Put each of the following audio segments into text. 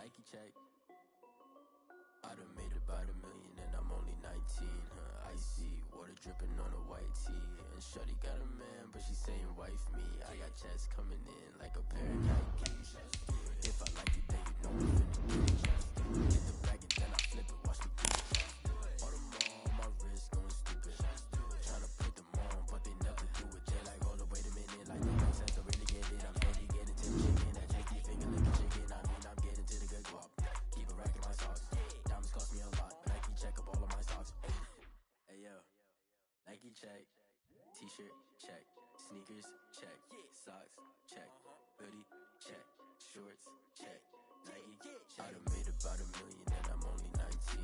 Nike check. I done made about $1 million and I'm only 19. Icy water dripping on a white tee. And shorty got a man, but she saying wife me. I got checks coming in like a pair of Nikes. If I like it, then you know I'm finna get it. Get the bag and then I flip it, watch me do it. All them on my wrist going stupid. Tryna put them on, but they never do it. They like, hold up, wait a minute, like no make sense, I really get it. I'm steady getting to the chicken, that JT finger licking chicken. I mean, I'm getting to the good guap. Keep a rack in my socks. Diamonds cost me a lot, but Nike check up all of my socks. Hey yo, Nike check. T-shirt check. Sneakers check. Socks check. Hoodie check. Shorts check. Nike check. I done made about $1 million and I'm only 19.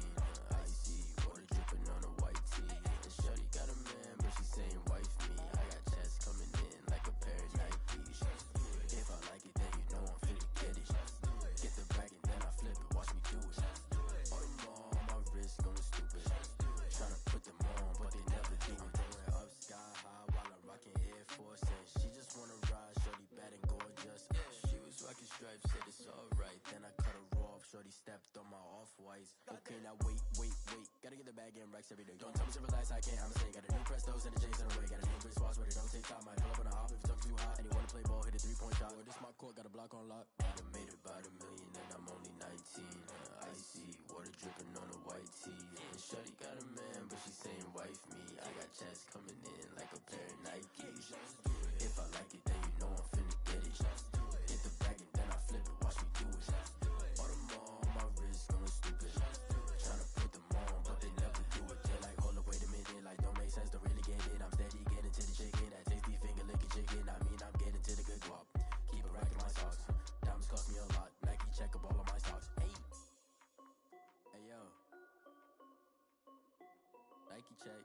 Icy water dripping on a white tee. And shorty got a man, but she saying wife me. I got checks coming in like a pair of Nikes. If I like it, then you know I'm finna get it. Get the bag and then I flip it, watch me do it. All them on my wrist going stupid. Tryna put them on, but they never do it. Throwing up sky high while I'm rocking Air Force. And she just wanna ride, shorty bad and gorgeous. She was rocking stripes, said it's alright. Then I cut her off, shorty stepped on my off-whites. Okay, now wait. Gotta get the bag and racks every day. Don't tell me to relax, I can't, I'ma say. Got a new Prestos and a J's in a way. Got a new Chris Foss, but it don't take time. Might pull up on a hop if it talks too hot. And you wanna play ball, hit a 3-point shot. Or this my court, got a block on lock. I done made about $1 million and I'm only 19. Icy water dripping on a white tee. And shorty got a man, but she saying wife me. I got checks coming in like a pair of Nikes. If I like it, then you know I'm finna get it. Get the bag and then I flip it, watch me do it. All them on my wrist going stupid. Tryna put them on, but they never do it. They like, hold up, wait a minute, like don't make sense, don't really get it. I'm steady getting to the chicken, that tasty finger licking chicken. I mean, I'm getting to the good guap. Keep a rack in my socks. Diamonds cost me a lot. Nike check up all of my socks. Hey yo, Nike check.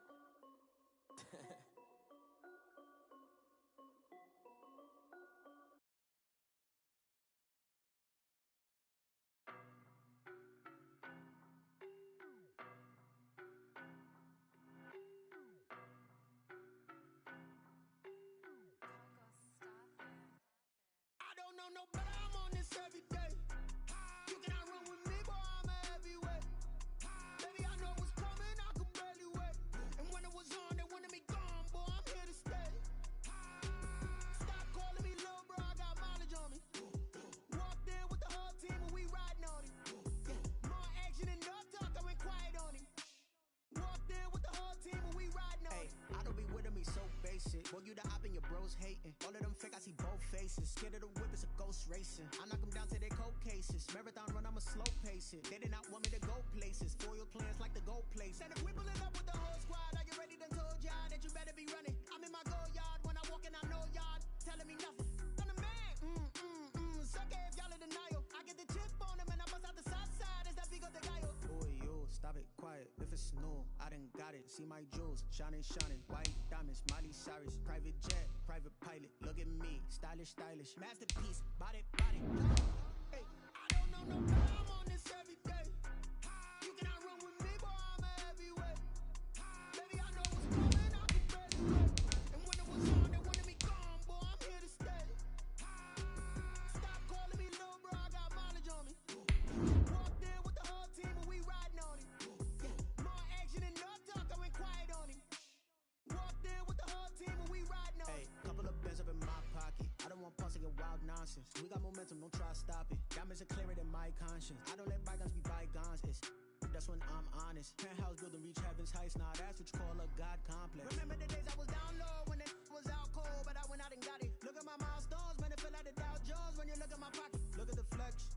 I don't know no better, I'm on this every day. You cannot run with me, boy, I'm a heavyweight. Baby, I know what's coming, I could barely wait. And when it was on, they wanted me gone, boy, I'm here to stay. Stop calling me little bro, I got mileage on me. Walked in with the whole team and we riding on it. More action and no talk, I went quiet on him. Walked in with the whole team and we riding on it. I don't be with me so basic. Boy, you the op and your bros hating. All of them fake, I see both faces. Scared of the whip, it's a ghost racing. I knock them down to their cold cases. Marathon run, I'ma slow pace it. They did not want me to go places. Foil plans like the gold place. Said if we pulling up with the whole squad, are you ready? Done told y'all that you better be running. I'm in my go yard, when I walk in I know y'all telling me nothing. I'm the man, suck it if y'all in denial. I get the chip on them and I bust out the south side, it's that big of the guy. Boy, yo, stop it, quiet. If it's new, I done got it. See my jewels, shining. White diamonds, Miley Cyrus. Private jet, private pilot. Look at me, stylish. Masterpiece, body. Hey, I don't know no better, I'm on this every day. You cannot run with me, boy, I'm a heavyweight. Baby, I know what's coming, I can barely wait. And when it was on, they wanted me gone, boy, I'm here to stay. Stop calling me little bro, I got mileage on me. Walked in with the whole team and we riding on it. More action and no talk, I went quiet on him. Walked in with the whole team and we riding on it. Hey, couple of bands up in my pocket. I don't want pause to get wild nonsense. We got momentum, don't try to stop it. Diamonds are clearer than my conscience. I don't let bygones be bygones. That's when I'm honest. Penthouse building, reach heaven's heights. Nah, that's what you call a God complex. Remember the days I was down low when it was out cold, but I went out and got it. Look at my milestones, man, it feel like the Dow Jones when you look at my pocket. Look at the flex.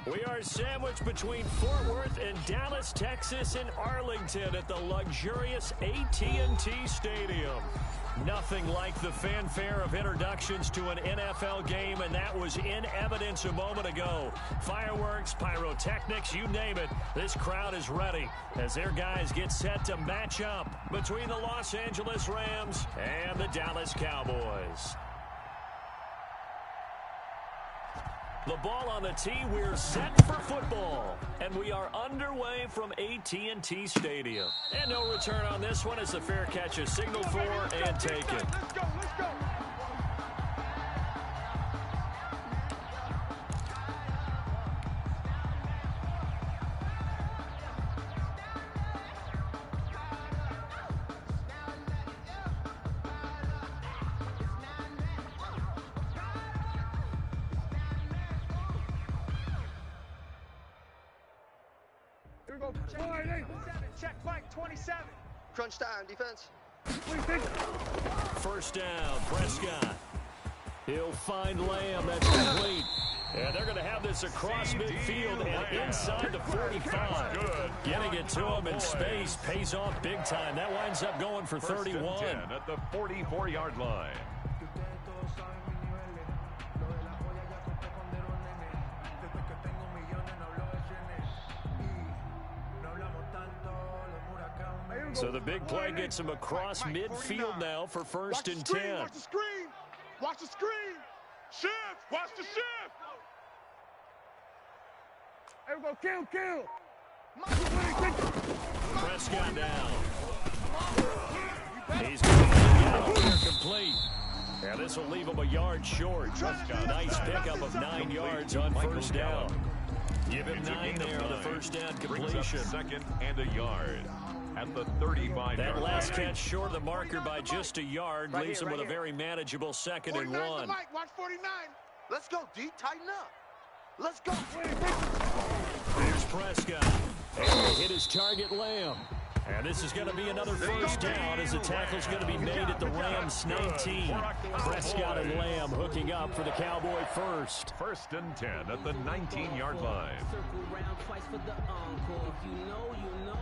We are sandwiched between Fort Worth and Dallas, Texas, and Arlington at the luxurious AT&T Stadium. Nothing like the fanfare of introductions to an NFL game, and that was in evidence a moment ago. Fireworks, pyrotechnics, you name it. This crowd is ready as their guys get set to match up between the Los Angeles Rams and the Dallas Cowboys. The ball on the tee, we're set for football. And we are underway from AT&T Stadium. And no return on this one as the fair catch is signaled for and taken. Let's go. Here we go. Check Mike, 27. Crunch time, defense. First down, Prescott. He'll find Lamb. That's complete. And they're going to have this across midfield and inside the 45. Good. Getting it to him in space pays off big time. That winds up going for 31. 10 at the 44-yard line. So the big play gets him across midfield now for first and 10. Watch the screen. Watch the screen. Shift. Watch the shift. Here we go. Kill. Prescott down. He's going to get out there complete. And this will leave him a yard short. Nice pickup of 9 yards on first down. Give him 9 there on the first down completion. Second and a yard at the 35. That last catch short of the marker by just a yard leaves him with a very manageable second and 1. Watch 49. Let's go, D. Tighten up. Let's go. Here's Prescott. And they hit his target, Lamb. And this is going to be another first down as the tackle's going to be made at the Rams 19. Prescott and Lamb hooking up for the Cowboy first. First and 10 at the 19-yard line. Circle round twice for the encore. If you know, you know.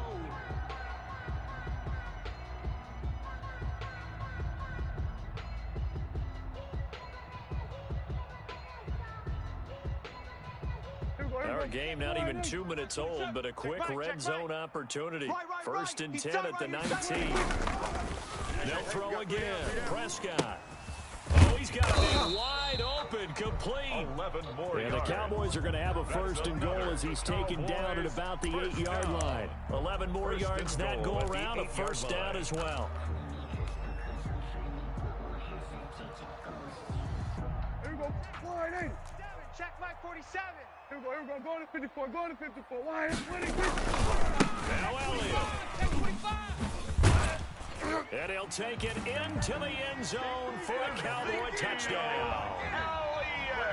Our game not even 2 minutes old, but a quick red zone opportunity. First and 10 at the 19. They'll throw again. Prescott. Oh, he's got it wide open, complete. 11 more and the Cowboys are going to have a first and goal as he's taken down at about the 8-yard line. 11 more yards that go around, a first down as well. Here we go. Check Mike, 47. Here we go. Go to 54. Go to 54. Why? Now Elliott. And he'll take it into the end zone for a Cowboy touchdown.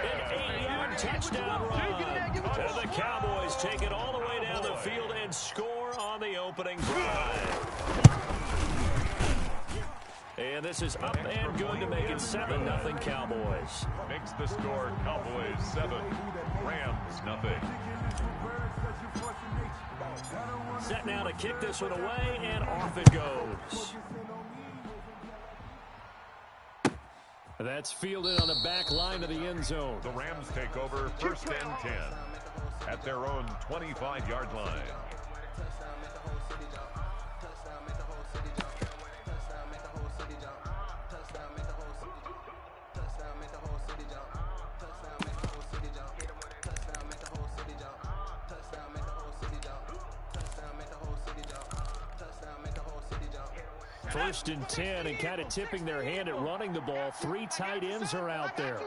An 8-yard touchdown run. And the Cowboys take it all the way down the field and score on the opening drive. And this is up and good to make it 7-0 Cowboys. Makes the score Cowboys 7, Rams nothing. Set now to kick this one away, and off it goes. That's fielded on the back line of the end zone. The Rams take over first and 10 at their own 25-yard line. First and 10, and kind of tipping their hand at running the ball. 3 tight ends are out there.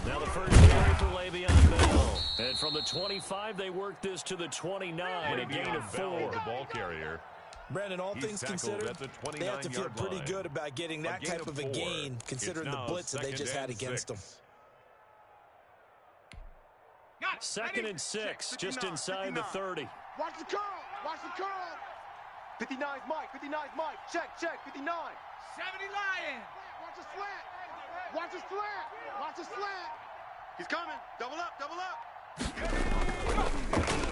Now the first carry for Le'Veon Bell. And from the 25, they work this to the 29, a gain of 4. The ball carrier. Brandon, all things considered, they have to feel pretty good about getting that type of a gain, considering the blitz that they just had against them. Second and 6, just inside the 30. Watch the curl. Watch the curl. 59's Mike. 59's Mike. Check. 59. 70 Lion. Watch the slant. Watch the slant. Watch the slant. He's coming. Double up.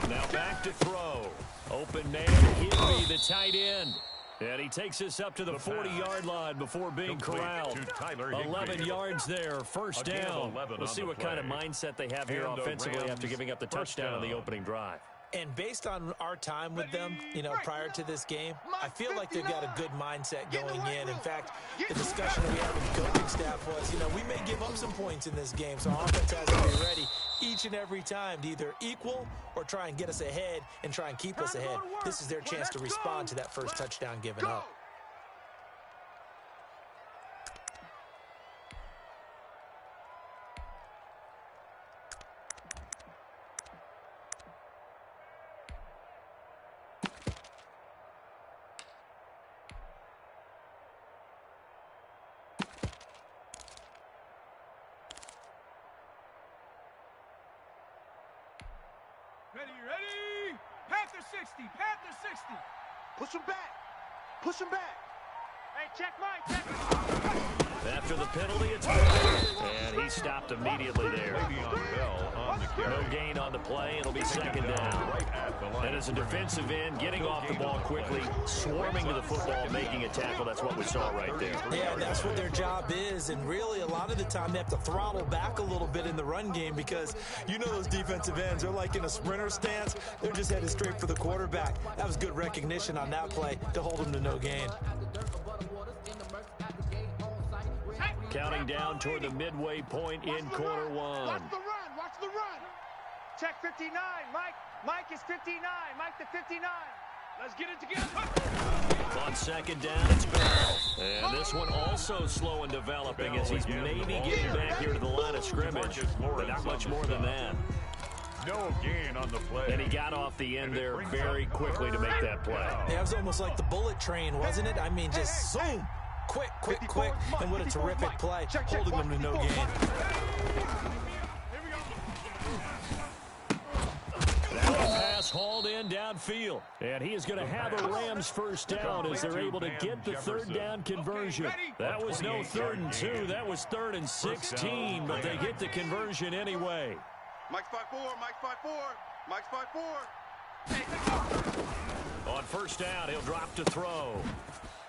Now back to throw. Open man, Hibby, the tight end. And he takes us up to the 40-yard line before being corralled. 11 yards there, first down. We'll see what kind of mindset they have here offensively after giving up the touchdown on the opening drive. And based on our time with them, prior to this game, I feel like they've got a good mindset going in. In fact, the discussion we had with the coaching staff was, we may give up some points in this game, so our offense has to be ready each and every time to either equal or try and get us ahead and try and keep us ahead. This is their chance to respond to that first touchdown given up. Ready, ready. Panther 60, Panther 60. Push him back. Push him back. Hey, check Mike, check. After the penalty, it's Bell, and he stopped immediately there. No gain on the play. It'll be second down. And as a defensive end, getting off the ball quickly, swarming to the football, making a tackle, that's what we saw right there. Yeah, that's what their job is, and really a lot of the time they have to throttle back a little bit in the run game because you know those defensive ends, they're like in a sprinter stance. They're just headed straight for the quarterback. That was good recognition on that play to hold them to no gain. Counting down toward the midway point in quarter one. Watch the run, watch the run. Check 59, Mike. Mike is 59, Mike the 59. Let's get it together. On second down, it's Bell. And this one also slow and developing as he's maybe getting back here to the line of scrimmage, but not much more than that. No gain on the play. And he got off the end there very quickly to make that play. Yeah, it was almost like the bullet train, wasn't it? I mean, just zoom. Quick, and what a terrific play, holding them to no gain. That pass hauled in downfield, and he is going to have a Rams first down as they're able to get the third down conversion. That was no 3rd and 2, that was 3rd and 16, but they get the conversion anyway. Mike's 5-4, Mike's 5-4, Mike's 5-4. On first down, he'll drop to throw.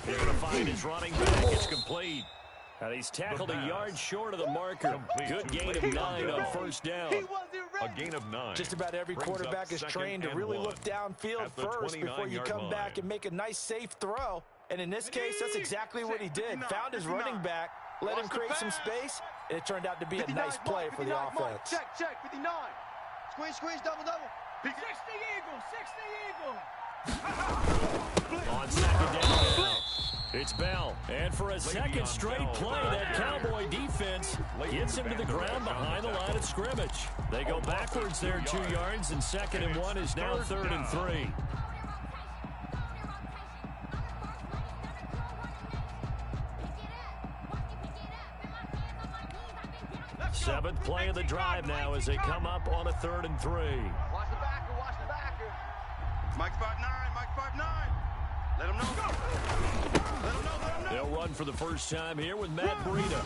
He's going to find his running back. It's complete. And he's tackled a yard short of the marker. Good gain of 9 on first down. A gain of 9. Just about every quarterback is trained to really look downfield first before you come back and make a nice, safe throw. And in this case, that's exactly what he did. Found his running back, let him create some space, and it turned out to be a nice play for the offense. Check, 59. Squeeze, double. 60 Eagle. On second down now, it's Bell. And for a second straight play, that Cowboy defense gets him to the ground behind the line of scrimmage. They go backwards there 2 yards, and 2nd and 1 is now 3rd and 3. Seventh play of the drive now as they come up on a 3rd and 3. Watch the backer. Mike's 5-9, Mike's 5-9. Let him know. They'll run for the first time here with Matt Breida.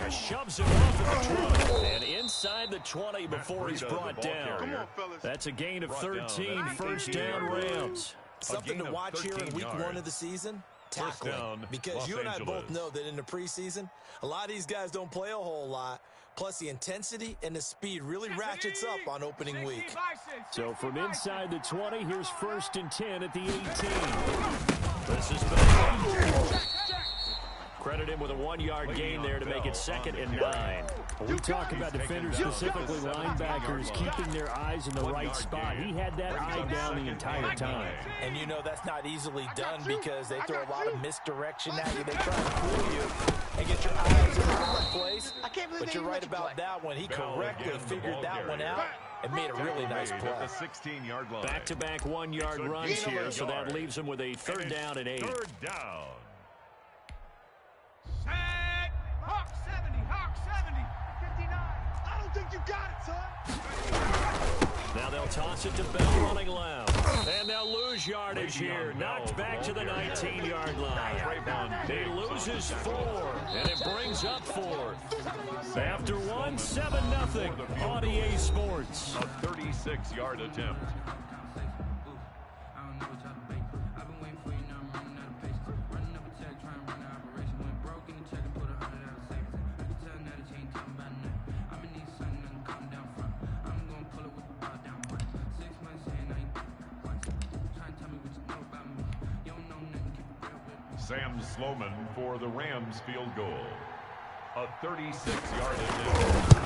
Shoves him off at the 20 and inside the 20 before he's brought down. Come on, fellas. That's a gain of 13, first down Rams. Something to watch here in week 1 of the season, tackling. Because you and I both know that in the preseason, a lot of these guys don't play a whole lot. Plus, the intensity and the speed really ratchets up on opening week. So from inside the 20, here's 1st and 10 at the 18. This is Bell. Credit him with a 1-yard gain there to make it 2nd and 9. We talk about defenders, specifically linebackers, keeping their eyes in the right spot. He had that eye down the entire time. And you know that's not easily done because they throw a lot of misdirection at you. They try to fool you and get your eyes in the right place. But you're right about that one. He correctly figured that one out and made a really nice play. The 16-yard line. Back-to-back 1-yard runs here, so that leaves him with a 3rd down and 8. 3rd down. Hawk 70, 59. I don't think you got it, son. Now they'll toss it to Bell running left. And they'll lose yardage here. Knocked back to the 19-yard line. He loses 4, and it brings up 4th. After 1, 7-0 on EA Sports. A 36-yard attempt. Sam Sloman for the Rams field goal. A 36-yard attempt.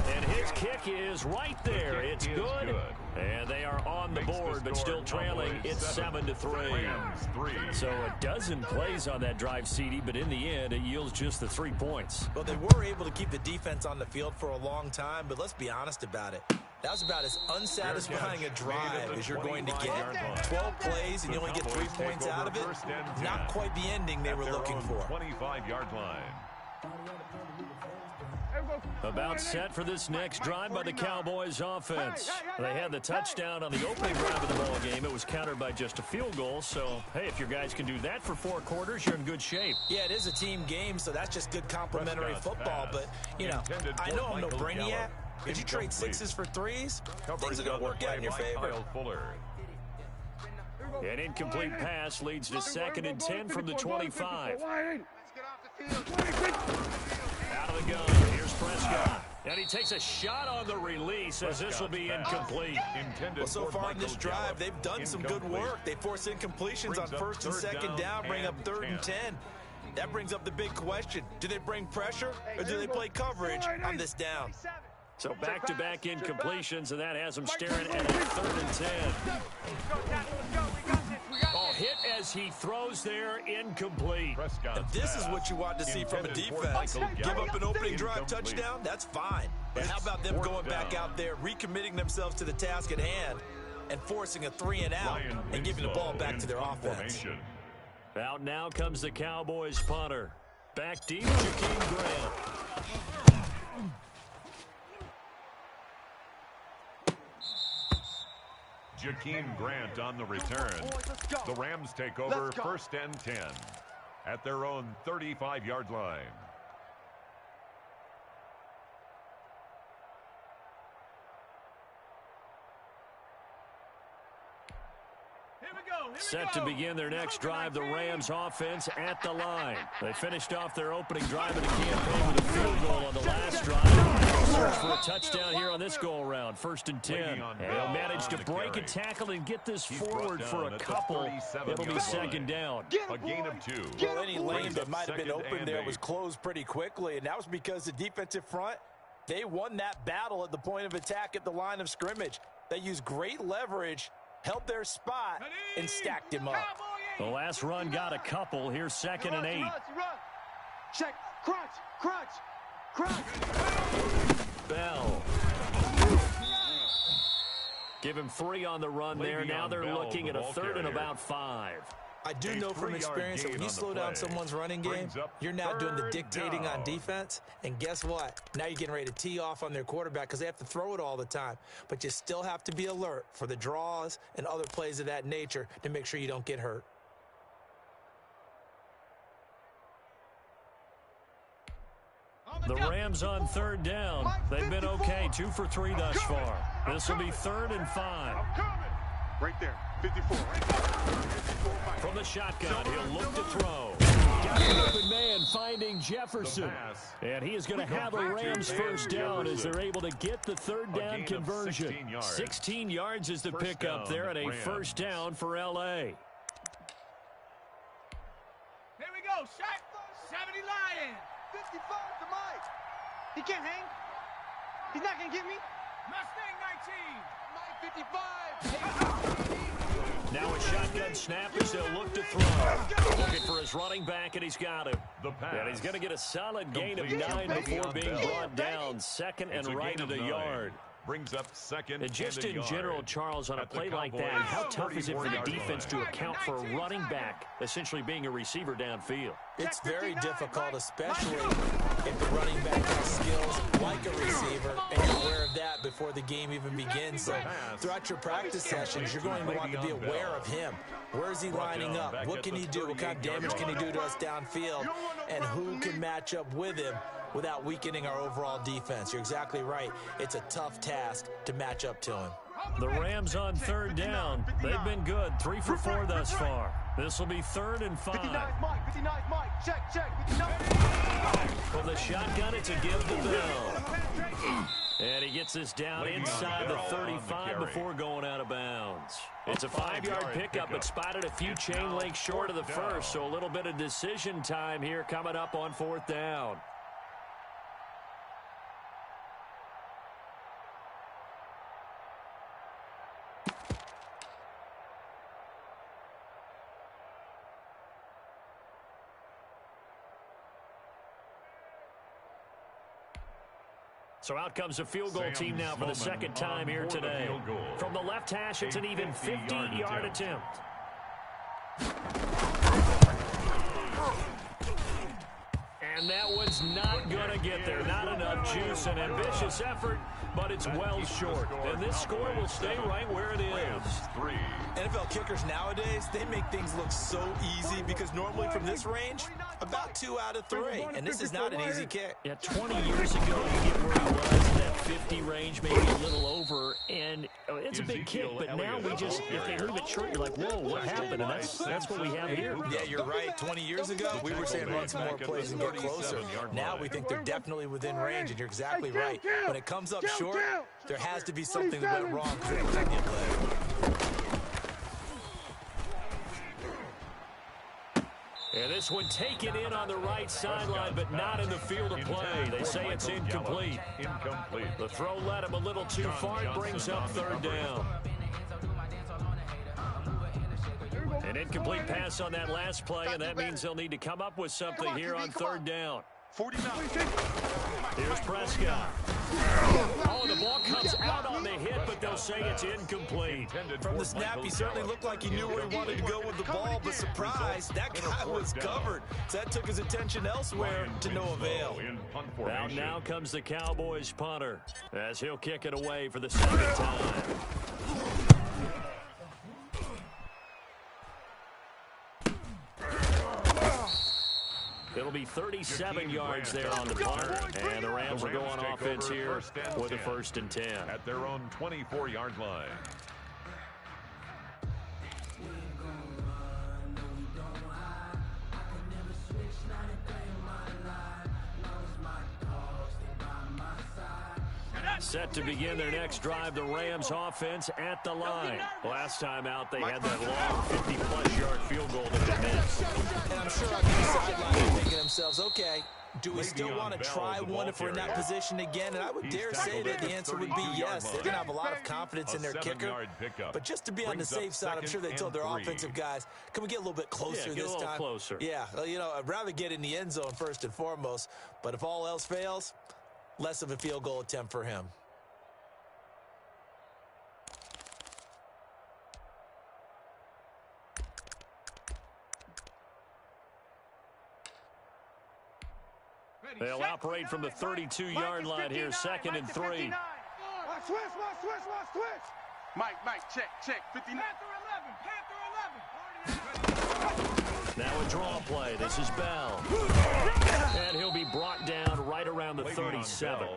And his kick is right there. It's good. And they are on the board, but still trailing. It's 7-3. So a dozen plays on that drive, CD, but in the end, it yields just the 3 points. Well, they were able to keep the defense on the field for a long time, but let's be honest about it. That was about as unsatisfying a drive as you're going to get. 12 plays and you only get 3 points out of it. Not quite the ending they were looking for. 25-yard line. Hey, About set for this next drive by the Cowboys offense. They had the touchdown on the opening drive of the ball game. It was countered by just a field goal. So, hey, if your guys can do that for 4 quarters, you're in good shape. Yeah, it is a team game, so that's just good complimentary football. But, you know, I know I'm no brainiac. If you trade 6s for 3s, things are going to work out in your favor. An incomplete pass leads to 2nd and 10 from the 25. Out of the gun, here's Prescott. And he takes a shot on the release as this will be incomplete. Well, so far in this drive, they've done some good work. They force incompletions on 1st and 2nd down, bring up 3rd and 10. That brings up the big question. Do they bring pressure or do they play coverage on this down? So back-to-back incompletions, and that has them staring at a 3rd and 10. Oh, hit as he throws there, incomplete. And this is what you want to see from a defense. Give up an opening drive touchdown, that's fine. But how about them going back out there, recommitting themselves to the task at hand, and forcing a 3 and out, and giving the ball back to their offense. Out now comes the Cowboys punter. Back deep, Jakeem Grant. Jakeem Grant on the return. The Rams take over 1st and 10 at their own 35-yard line. Set to begin their next drive, the Rams offense at the line. They finished off their opening drive of the campaign with a field goal on the last drive. Search for a touchdown here on this go-around, 1st and 10. And they'll manage to break a tackle and get this forward for a couple. It'll be 2nd down. A gain of 2. Well, any lane that might have been open there was closed pretty quickly, and that was because the defensive front, they won that battle at the point of attack at the line of scrimmage. They used great leverage, held their spot, and stacked him up. The last run got a couple. Here's 2nd and 8. Check, crunch, crunch, crunch. Bell. Give him 3 on the run there. Now they're looking at a 3rd and about 5. I do know from experience that when you slow down someone's running game, you're now doing the dictating on defense. And guess what? Now you're getting ready to tee off on their quarterback because they have to throw it all the time. But you still have to be alert for the draws and other plays of that nature to make sure you don't get hurt. The Rams on 3rd down. They've been okay, 2 for 3 thus far. This will be 3rd and 5. Right there, 54. From the shotgun, he'll look to throw. Got an open man finding Jefferson. And he is going to have a Rams 1st down as they're able to get the 3rd down conversion. 16 yards is the pickup there and a 1st down for L.A. Here we go, shot 70 Lions. 55 to Mike. He can't hang. He's not going to get me. Mustang 19. Mike 55. Now a shotgun snap as they'll look to throw. Looking for his running back, and he's got him. And he's going to get a solid gain of 9 before being brought down. 2nd and right at a yard. Brings up 2nd and just in general, Charles, on a play like that, how tough is it for the defense to account for a running back essentially being a receiver downfield? It's very difficult, especially if the running back has skills like a receiver, and you're aware of that before the game even begins. So throughout your practice sessions, you're going to want to be aware of him. Where is he lining up? What can he do? What kind of damage can he do to us downfield? And who can match up with him without weakening our overall defense? You're exactly right. It's a tough task to match up to him. The Rams on 3rd down. They've been good. 3 for 4 thus far. This will be 3rd and 5. 59 Mike, 59 Mike. Check, check. 59. From the shotgun, it's a give to Bell. And he gets this down inside the 35 before going out of bounds. It's a 5-yard pickup, but spotted a few chain links short of the first, so a little bit of decision time here coming up on 4th down. So out comes the field goal team now for the 2nd time here today. From the left hash, it's an even 50-yard attempt. And And that one's not going to get there. Not enough juice. An ambitious effort, but it's well short. And this score will stay right where it is. NFL kickers nowadays, they make things look so easy because normally from this range, about 2 out of 3. And this is not an easy kick. Yeah, 20 years ago, you get where he was, that 50 range, maybe a little over. And it's a big kick, but now we just, if they leave it short, you're like, whoa, what happened? And that's what we have here. Yeah, you're right. 20 years ago, we were saying run some more plays and get closer. Now we think they're definitely within range, and you're exactly right. When it comes up short, there has to be something that went wrong because it didn't get led. And this one taken in on the right sideline, but not in the field of play. They say it's incomplete. The throw led him a little too far. It brings up third down. An incomplete pass on that last play, and that means they'll need to come up with something here on third down. 49. Here's Prescott. Oh, the ball comes out on the hit, but they'll say it's incomplete. From the snap, he certainly looked like he knew where he wanted to go with the ball, but surprise, that guy was covered. So that took his attention elsewhere to no avail. Now comes the Cowboys punter as he'll kick it away for the second time. It'll be 37 yards there on the punt, and the Rams will go on offense here with a 1st and 10. At their own 24-yard line. Set to begin their next drive, the Rams offense at the line. Last time out, they had that long 50-plus yard field goal that they missed. And I'm sure on the sideline they're thinking to themselves, okay, do we still want to try one if we're in that position again? And I would dare say that the answer would be yes. They're going to have a lot of confidence in their kicker. But just to be on the safe side, I'm sure they told their offensive guys, can we get a little bit closer this time? Closer. Yeah, well, you know, I'd rather get in the end zone first and foremost. But if all else fails, less of a field goal attempt for him. They'll operate from the 32-yard line here, 2nd and 3. Watch switch. Mike, check. 59. Now a draw play. This is Bell. And he'll be brought down right around the 37.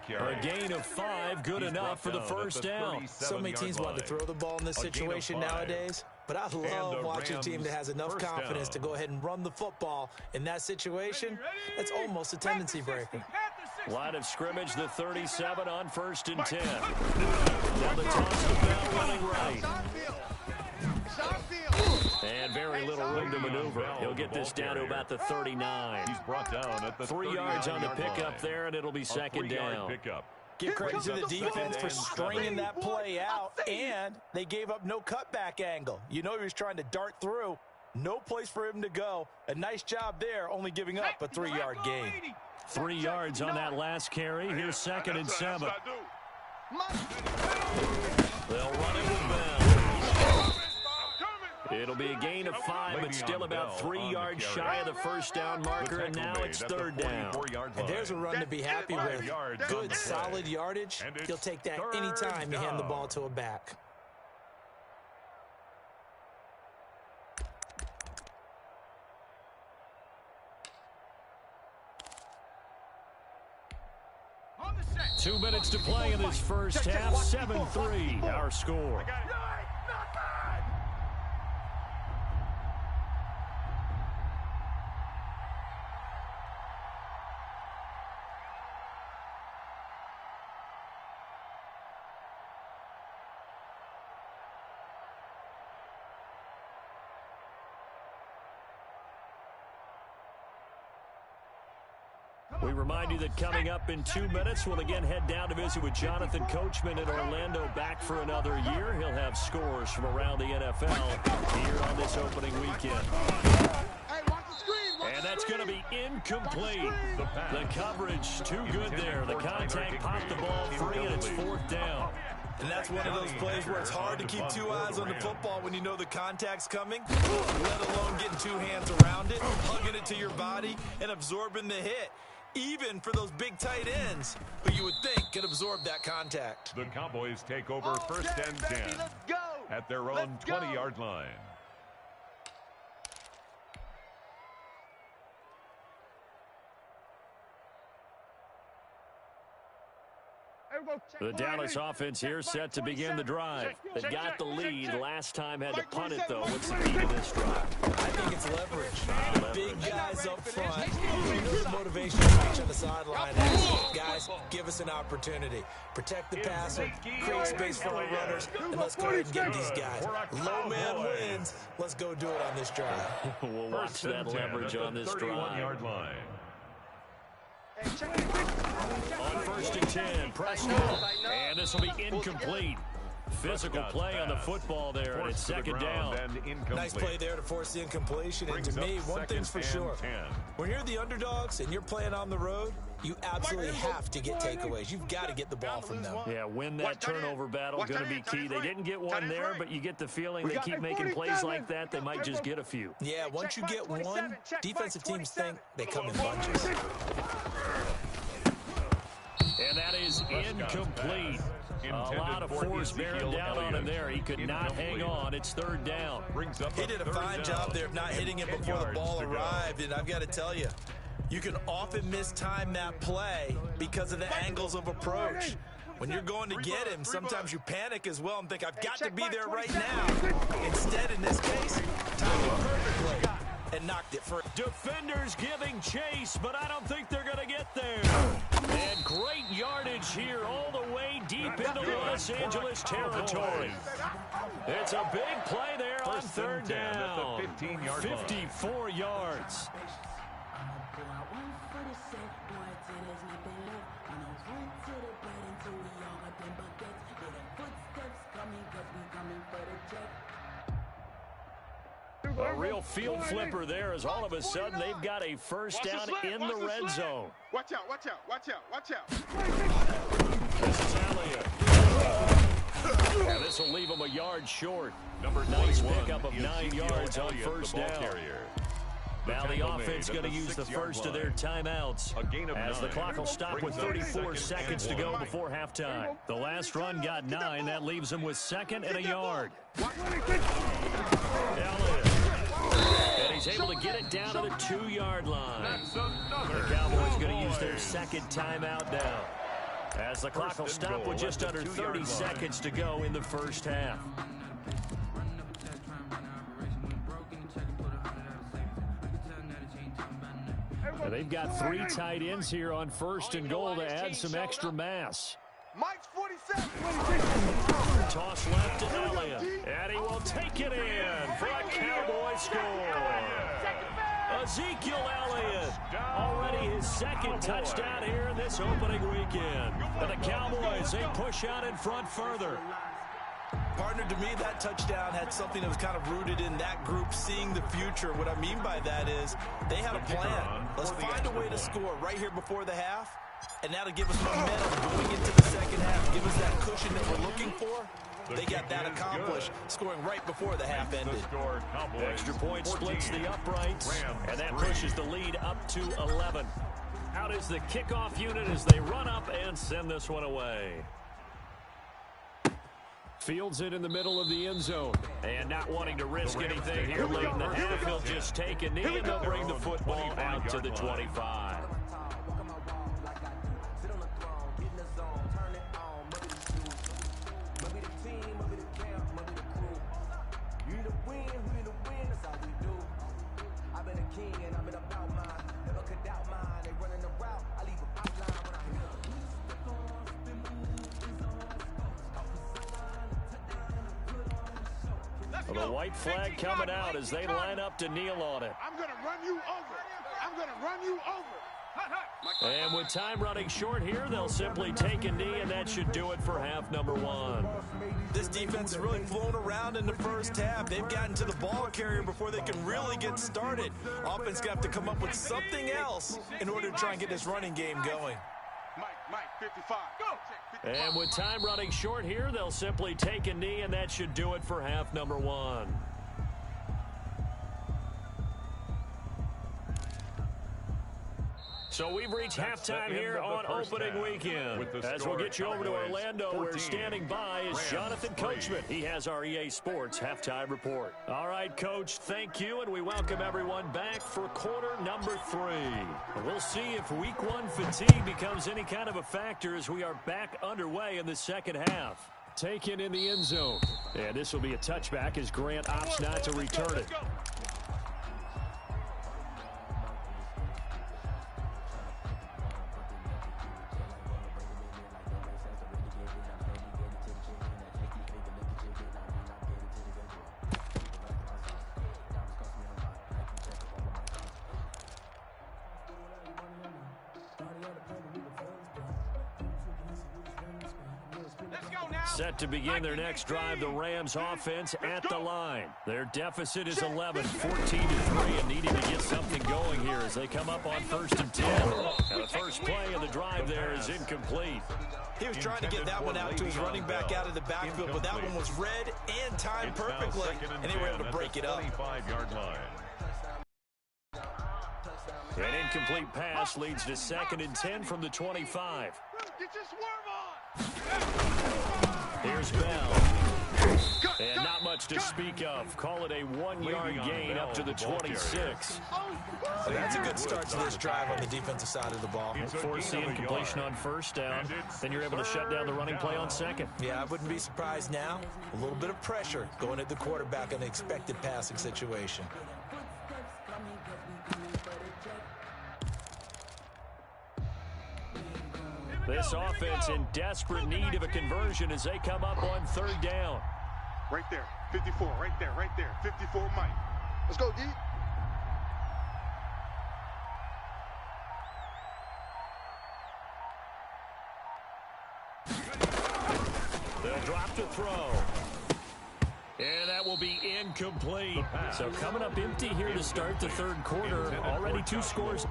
A gain of 5, good enough for the first down. So many teams want to throw the ball in this situation nowadays. But I love watching a team that has enough confidence to go ahead and run the football. In that situation, that's almost a tendency breaker. Line of scrimmage, the 37 on 1st and 10. Now the toss to Bell running right. And very little room to maneuver. He'll get this down to about the 39. He's brought down at the 3 yards on the pickup there, and it'll be 2nd down. Give credit to the defense for stringing that play out, and they gave up no cutback angle. You know he was trying to dart through. No place for him to go. A nice job there, only giving up a 3-yard gain. 3 yards on that last carry. Here's 2nd and 7. They'll run it with Bell. It'll be a gain of 5, but still about 3 yards shy of the first down marker, and now it's 3rd down. And there's a run to be happy with. Good, solid yardage. He'll take that anytime you hand the ball to a back. – 2 minutes to play in this first half. 7-3, our score. We remind you that coming up in 2 minutes, we'll again head down to visit with Jonathan Coachman in Orlando, back for another year. He'll have scores from around the NFL here on this opening weekend. And that's going to be incomplete. The coverage too good there. The contact popped the ball free, and it's 4th down. And that's one of those plays where it's hard to keep two eyes on the football when you know the contact's coming, let alone getting two hands around it, hugging it to your body, and absorbing the hit. Even for those big tight ends who you would think could absorb that contact. The Cowboys take over first and 10 at their own 20-yard line. The Dallas offense here set to begin the drive. They got the lead. Last time had to punt it, though. What's the key to this drive? I think it's leverage. Big guys up front. You know the motivation speech on the sideline is, guys, give us an opportunity. Protect the passer, create space for our runners, and let's go ahead and get these guys. Low man wins. Let's go do it on this drive. We'll watch that leverage on this drive. On first and 10, Preston, and this will be incomplete. Physical play on the football there, and it's second down. Nice play there to force the incompletion. And to me, one thing's for sure. When you're the underdogs and you're playing on the road, you absolutely have to get takeaways. You've got to get the ball from them. Yeah, win that turnover battle, going to be key. They didn't get one there, but you get the feeling they keep making plays like that, they might just get a few. Yeah, once you get one, defensive teams think they come in bunches. And that is incomplete. A lot of force bearing down on him there. He could not hang on. It's third down. He did a fine job there of not hitting it before the ball arrived. And I've got to tell you, you can often mistime that play because of the angles of approach. When you're going to get him, sometimes you panic as well and think, I've got to be there right now. Instead, in this case, timed it perfectly and knocked it for. Defenders giving chase, but I don't think they're going to get there. And great yardage here all the way deep into Los Angeles territory. It's a big play there on third down. 54 yards. A real field flipper there as all of a sudden they've got a first down in the red zone. Watch out, watch out, watch out, watch out. This is Elliott. And this will leave him a yard short. Nice pickup of 9 yards on first down. Now the offense going to use the first of their timeouts as the clock will stop with 34 seconds to go before halftime. The last run got 9. That leaves him with second and a yard. Elliott. And he's able to get it down to the 2-yard line. The Cowboys going to use their second timeout now as the clock will stop with just under 30 seconds to go in the first half. And they've got 3 tight ends here on first and goal to add some extra mass. Mike's 47. Toss left to Elliott, and he will take it in for a Cowboy score. Ezekiel Elliott, already his second touchdown here in this opening weekend. And the Cowboys, they push out in front further. Partner, to me, that touchdown had something that was kind of rooted in that group seeing the future. What I mean by that is they had a plan. Let's find a way to score right here before the half, and that'll give us momentum going into the second half. Give us that cushion that we're looking for. They got that accomplished, scoring right before the half ended. Extra point splits the uprights, and that pushes the lead up to 11. Out is the kickoff unit as they run up and send this one away. Fields it in the middle of the end zone. And not wanting to risk anything here late in the half, he'll just take a knee and they'll bring the football out to the 25. The white flag coming out as they line up to kneel on it. I'm going to run you over. I'm going to run you over. And with time running short here, they'll simply take a knee, and that should do it for half number 1. This defense has really flown around in the first half. They've gotten to the ball carrier before they can really get started. Offense got to have to come up with something else in order to try and get this running game going. Mike. Mike, 55. Go. Check, 55. And with time running short here, they'll simply take a knee, and that should do it for half number one. So we've reached halftime here on opening weekend. As we'll get you over to Orlando, where standing by is Jonathan Coachman. He has our EA Sports halftime report. All right, Coach, thank you, and we welcome everyone back for quarter number 3. We'll see if week 1 fatigue becomes any kind of a factor as we are back underway in the second half. Taken in the end zone. And this will be a touchback as Grant opts not to return it. Set to begin their next drive, the Rams offense at the line. Their deficit is 11, 14-3, and needing to get something going here as they come up on 1st and 10. And the first play of the drive there is incomplete. He was trying to get that one out to his running back out of the backfield, but that one was read and timed perfectly, and they were able to break it up. An incomplete pass leads to 2nd and 10 from the 25. Get your swerve on! Here's Bell. And not much to speak of. Call it a 1-yard gain up to the 26. So that's a good start to this drive on the defensive side of the ball. Force the incompletion on 1st down. Then you're able to shut down the running play on 2nd. Yeah, I wouldn't be surprised now. A little bit of pressure going at the quarterback in an expected passing situation. This offense in desperate need of a conversion as they come up on 3rd down. Right there, 54, right there, 54, Mike. Let's go, D. They'll drop to throw. And that will be incomplete. So coming up empty here to start the 3rd quarter. Already 2 scores.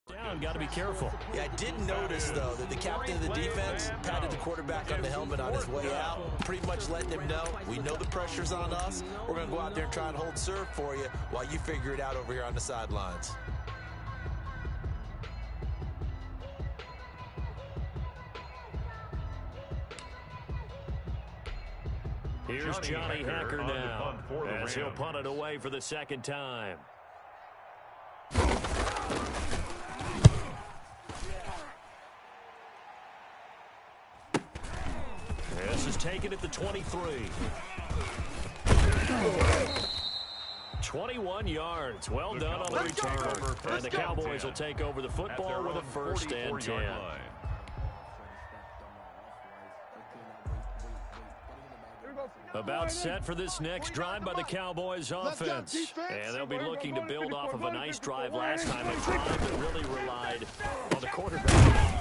Down, got to be careful. Yeah, I did notice, though, that the captain of the defense patted the quarterback on the helmet on his way out, pretty much letting him know, we know the pressure's on us. We're going to go out there and try and hold serve for you while you figure it out over here on the sidelines. Here's Johnny Hacker now, as he'll punt it away for the 2nd time. This is taken at the 23. 21 yards. Well done on the return. And the Cowboys will take over the football with a 1st and 10. About set for this next drive by the Cowboys offense. And they'll be looking to build off of a nice drive last time, a drive that really relied on the quarterback.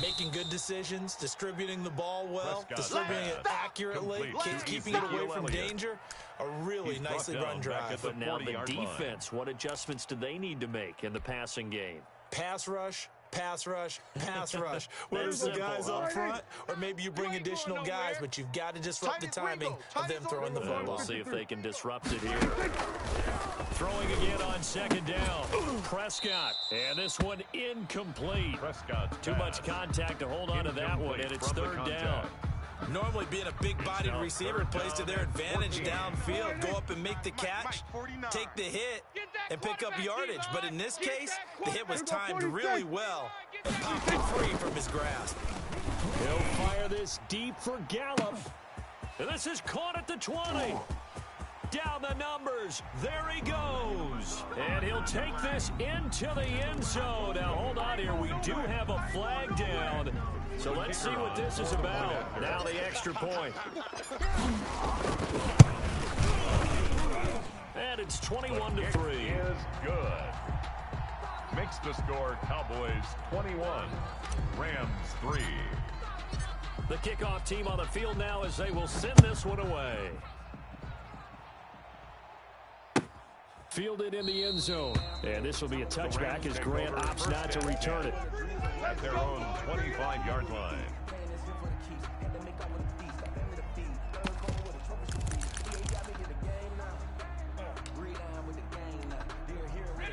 Making good decisions, distributing the ball well, distributing it accurately, keeping it away from danger. A really nicely run drive. But now the defense, what adjustments do they need to make in the passing game? Pass rush. Pass rush, pass rush. Whether it's the guys up front or maybe you bring additional guys, but you've got to disrupt the timing of them throwing the football. We'll see if they can disrupt it here. Throwing again on 2nd down. Prescott. And this one incomplete. Too much contact to hold on to that one, and it's 3rd down. Normally being a big-bodied receiver plays to their advantage downfield. Go up and make the catch, take the hit, and pick up yardage. But in this case, the hit was timed really well and popped it free from his grasp. He'll fire this deep for Gallup. And this is caught at the 20. Down the numbers. There he goes. And he'll take this into the end zone. Now, hold on here. We do have a flag down. So let's see what this is about. Now the extra point. And it's 21-3. Is good. Makes the score Cowboys 21, Rams 3. The kickoff team on the field now as they will send this one away. Fielded in the end zone. And this will be a touchback as Grant opts not to return it. At their own 25-yard line.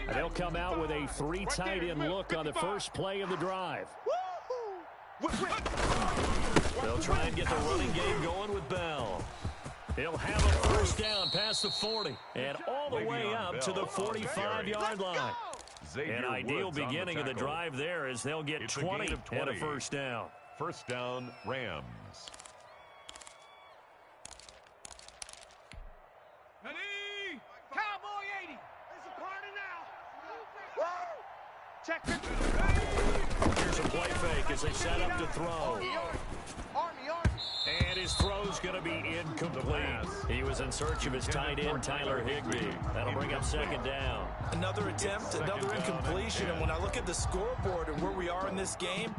And they'll come out with a 3 tight end look on the first play of the drive. They'll try and get the running game going with Bell. He'll have a first down past the 40 and all the way up to the 45-yard line. An ideal beginning of the drive there as they'll get 20 and a first down. First down, Rams. Ready? Cowboy 80. It's a party now. Check 50. Here's a play fake as they set up to throw. And his throw's going to be incomplete. He was in search of his tight end, Tyler Higbee. That'll bring up second down. Another attempt, another incompletion. And when I look at the scoreboard and where we are in this game,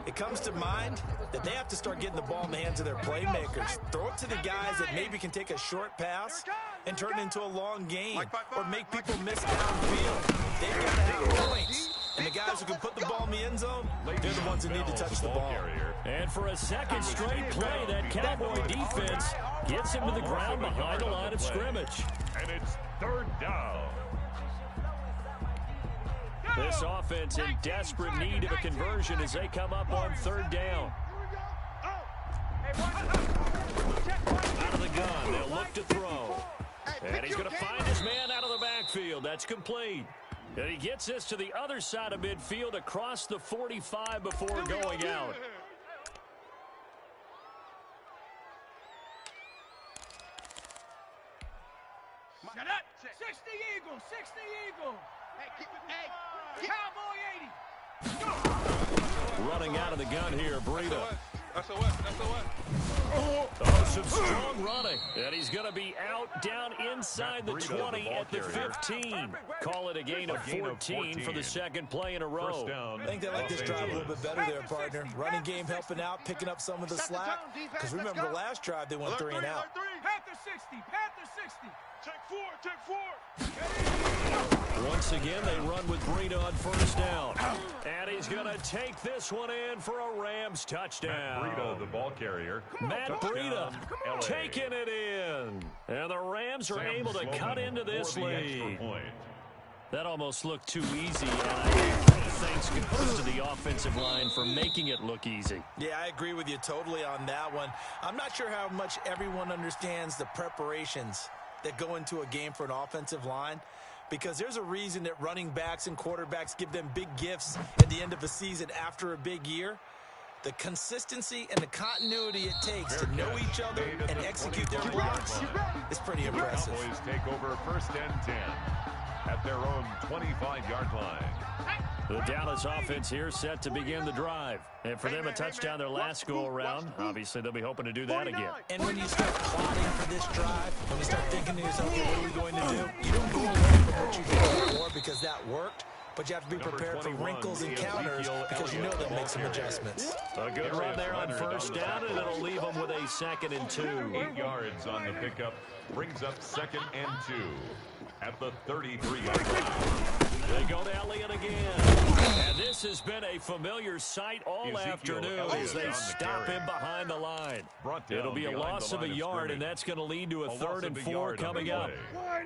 it comes to mind that they have to start getting the ball in the hands of their playmakers. Throw it to the guys that maybe can take a short pass and turn it into a long game or make people miss downfield. They've got to have points. And the guys who can put the ball in the end zone, they're the ones that need to touch the ball. And for a second straight play, that Cowboy defense gets him to the ground behind the line of scrimmage. And it's third down. This offense in desperate need of a conversion as they come up on third down. Out of the gun, they'll look to throw. And he's going to find his man out of the backfield. That's complete. And he gets this to the other side of midfield across the 45 before going out. Shut up. 60 Eagle. 60 Eagle. Hey, Cowboy 80. Running out of the gun here, Breida. That's a weapon. That's a weapon. Oh, some strong running. And he's going to be out down inside the 20 at the 15. Call it a gain of 14 for the second play in a row. I think they like this drive a little bit better there, partner. Running game helping out, picking up some of the slack. Because remember the last drive, they went 3 and out. Panther 60. Panther 60. Check 4. Check 4. Once again, they run with Breida on first down. And he's going to take this one in for a Rams touchdown. Matt Breida, the ball carrier. Matt Breida taking it in. And the Rams are able to cut into this lead. That almost looked too easy, and I think thanks goes to the offensive line for making it look easy. Yeah, I agree with you totally on that one. I'm not sure how much everyone understands the preparations that go into a game for an offensive line, because there's a reason that running backs and quarterbacks give them big gifts at the end of a season after a big year. The consistency and the continuity it takes to know each other and execute their blocks is pretty impressive. Cowboys take over first and 10 at their own 25-yard line. The Dallas offense here set to begin the drive. And for them, a touchdown their last go-around. Obviously, they'll be hoping to do that again. And when you start plotting for this drive, when you start thinking to yourself, okay, what are we going to do? You don't go away from what you did before because that worked. But you have to be prepared for wrinkles and counters because you know they'll make some adjustments. A good run there on first down, and it'll leave them with a 2nd and 2. 8 yards on the pickup brings up 2nd and 2 at the 33-yard line. They go to Elliott again. And this has been a familiar sight all afternoon as they stop him behind the line. It'll be a loss of a yard, and that's going to lead to a 3rd and 4 coming up.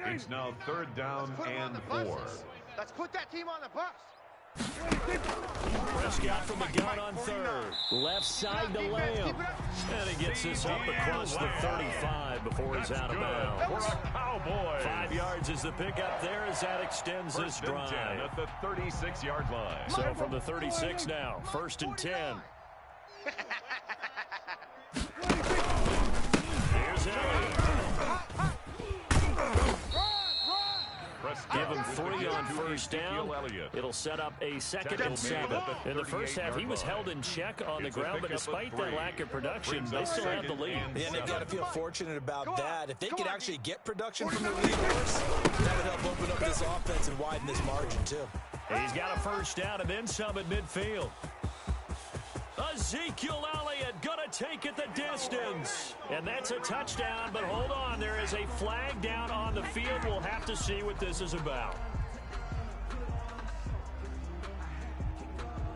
It's now 3rd down and 4. Let's put that team on the bus. Prescott from the gun on 3rd. Left side to Lamb. And he gets this up across the 35 before he's out of bounds. 5 yards is the pickup there as that extends this drive. At the 36-yard line. So from the 36 now, 1st and 10. Here's Elliott. Give him 3 on first down. It'll set up a 2nd and 7. In the first half, he was held in check on the ground, but despite that lack of production, they still have the lead. And they've got to feel fortunate about that. If they could actually get production from the lead horse, that would help open up this offense and widen this margin, too. He's got a first down and then some at midfield. Ezekiel Elliott going to take it the distance. And that's a touchdown, but hold on. There is a flag down on the field. We'll have to see what this is about.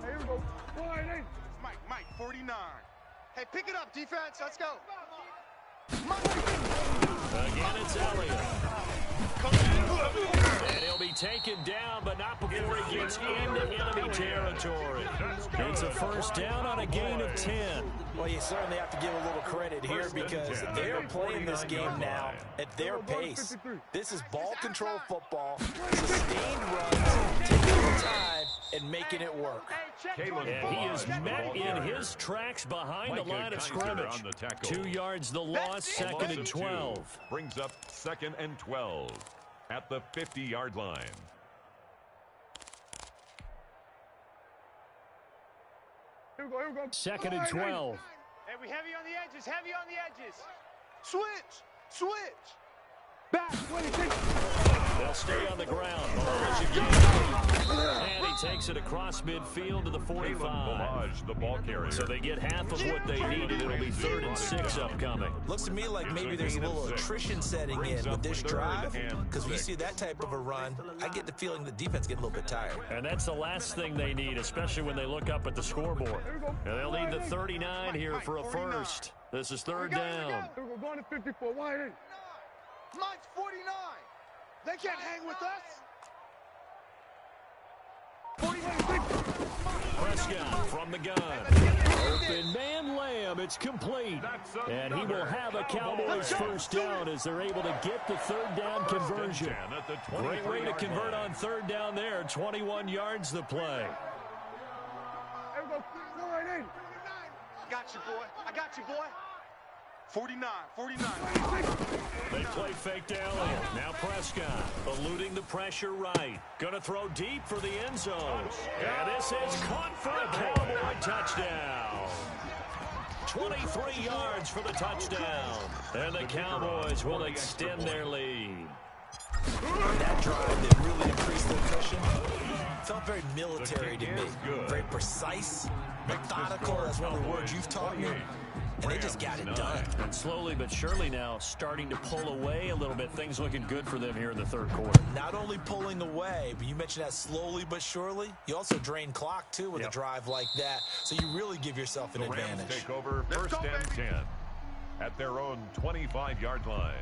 Here we go. Mike, 49. Hey, pick it up, defense. Let's go. Again, it's Elliott. And he'll be taken down, but not before he gets into enemy territory. It's a first down on a gain of 10. Well, you certainly have to give a little credit here because they're playing this game now at their pace. This is ball control football, sustained runs, taking the time, and making it work. And he is met in his tracks behind the line of scrimmage. 2 yards the loss, 2nd and 12. Brings up 2nd and 12 at the 50-yard line. Here we go. 2nd and 12. Hey, we heavy on the edges, Switch. Back, 26. They'll stay on the ground. And he takes it across midfield to the 45. The ball carrier. So they get half of what they needed. It'll be 3rd and 6 upcoming. Looks to me like maybe there's a little attrition setting in with this drive, because when you see that type of a run, I get the feeling the defense getting a little bit tired. And that's the last thing they need, especially when they look up at the scoreboard. And they'll need the 39 here for a first. This is 3rd down. We're going to 54. Wide in. Mike's 49. They can't hang with us. 49. Prescott from the gun. Open man Lamb. It's complete. And he will have a Cowboys first down as they're able to get the 3rd down conversion. Great way to convert on 3rd down there. 21 yards the play. There we go. I got you, boy. 49. They play fake to Elliott. Now Prescott eluding the pressure right. Going to throw deep for the end zone. And this is caught for a Cowboy touchdown. 23 yards for the touchdown. And the Cowboys will extend their lead. That drive that really increased their cushion felt very military to me. Very precise, methodical. That's one of the words you've taught me. And they just got it done. And slowly but surely now starting to pull away a little bit. Things looking good for them here in the 3rd quarter. Not only pulling away, but you mentioned that slowly but surely. You also drain clock, too, with a drive like that. So you really give yourself an advantage. Rams take over 1st and 10 at their own 25-yard line.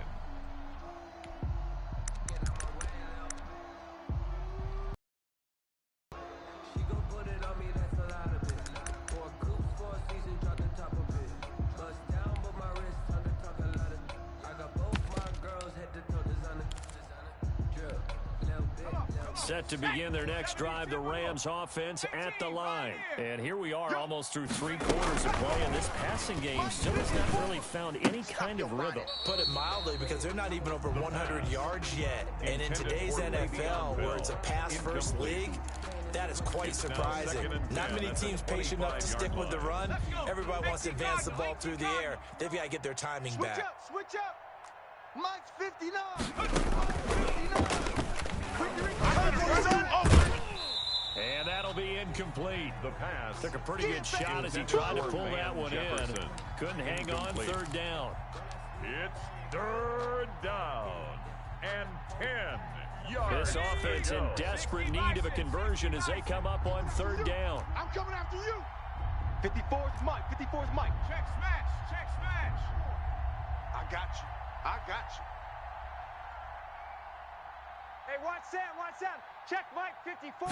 Set to begin their next drive, the Rams offense at the line. And here we are almost through 3 quarters of play, and this passing game still has not really found any kind of rhythm. Put it mildly, because they're not even over 100 yards yet. And in today's NFL, where it's a pass-first league, that is quite surprising. Not many teams patient enough to stick with the run. Everybody wants to advance the ball through the air. They've got to get their timing back. Switch up. Mike's 59. 59. And that'll be incomplete. The pass. Took a pretty good shot as he tried to pull that one in. Couldn't hang on 3rd down. It's 3rd down and 10 yards. This offense in desperate need of a conversion as they come up on 3rd down. I'm coming after you. 54 is Mike. 54 is Mike. Check smash. I got you. Hey, watch Sam. Check Mike, 54.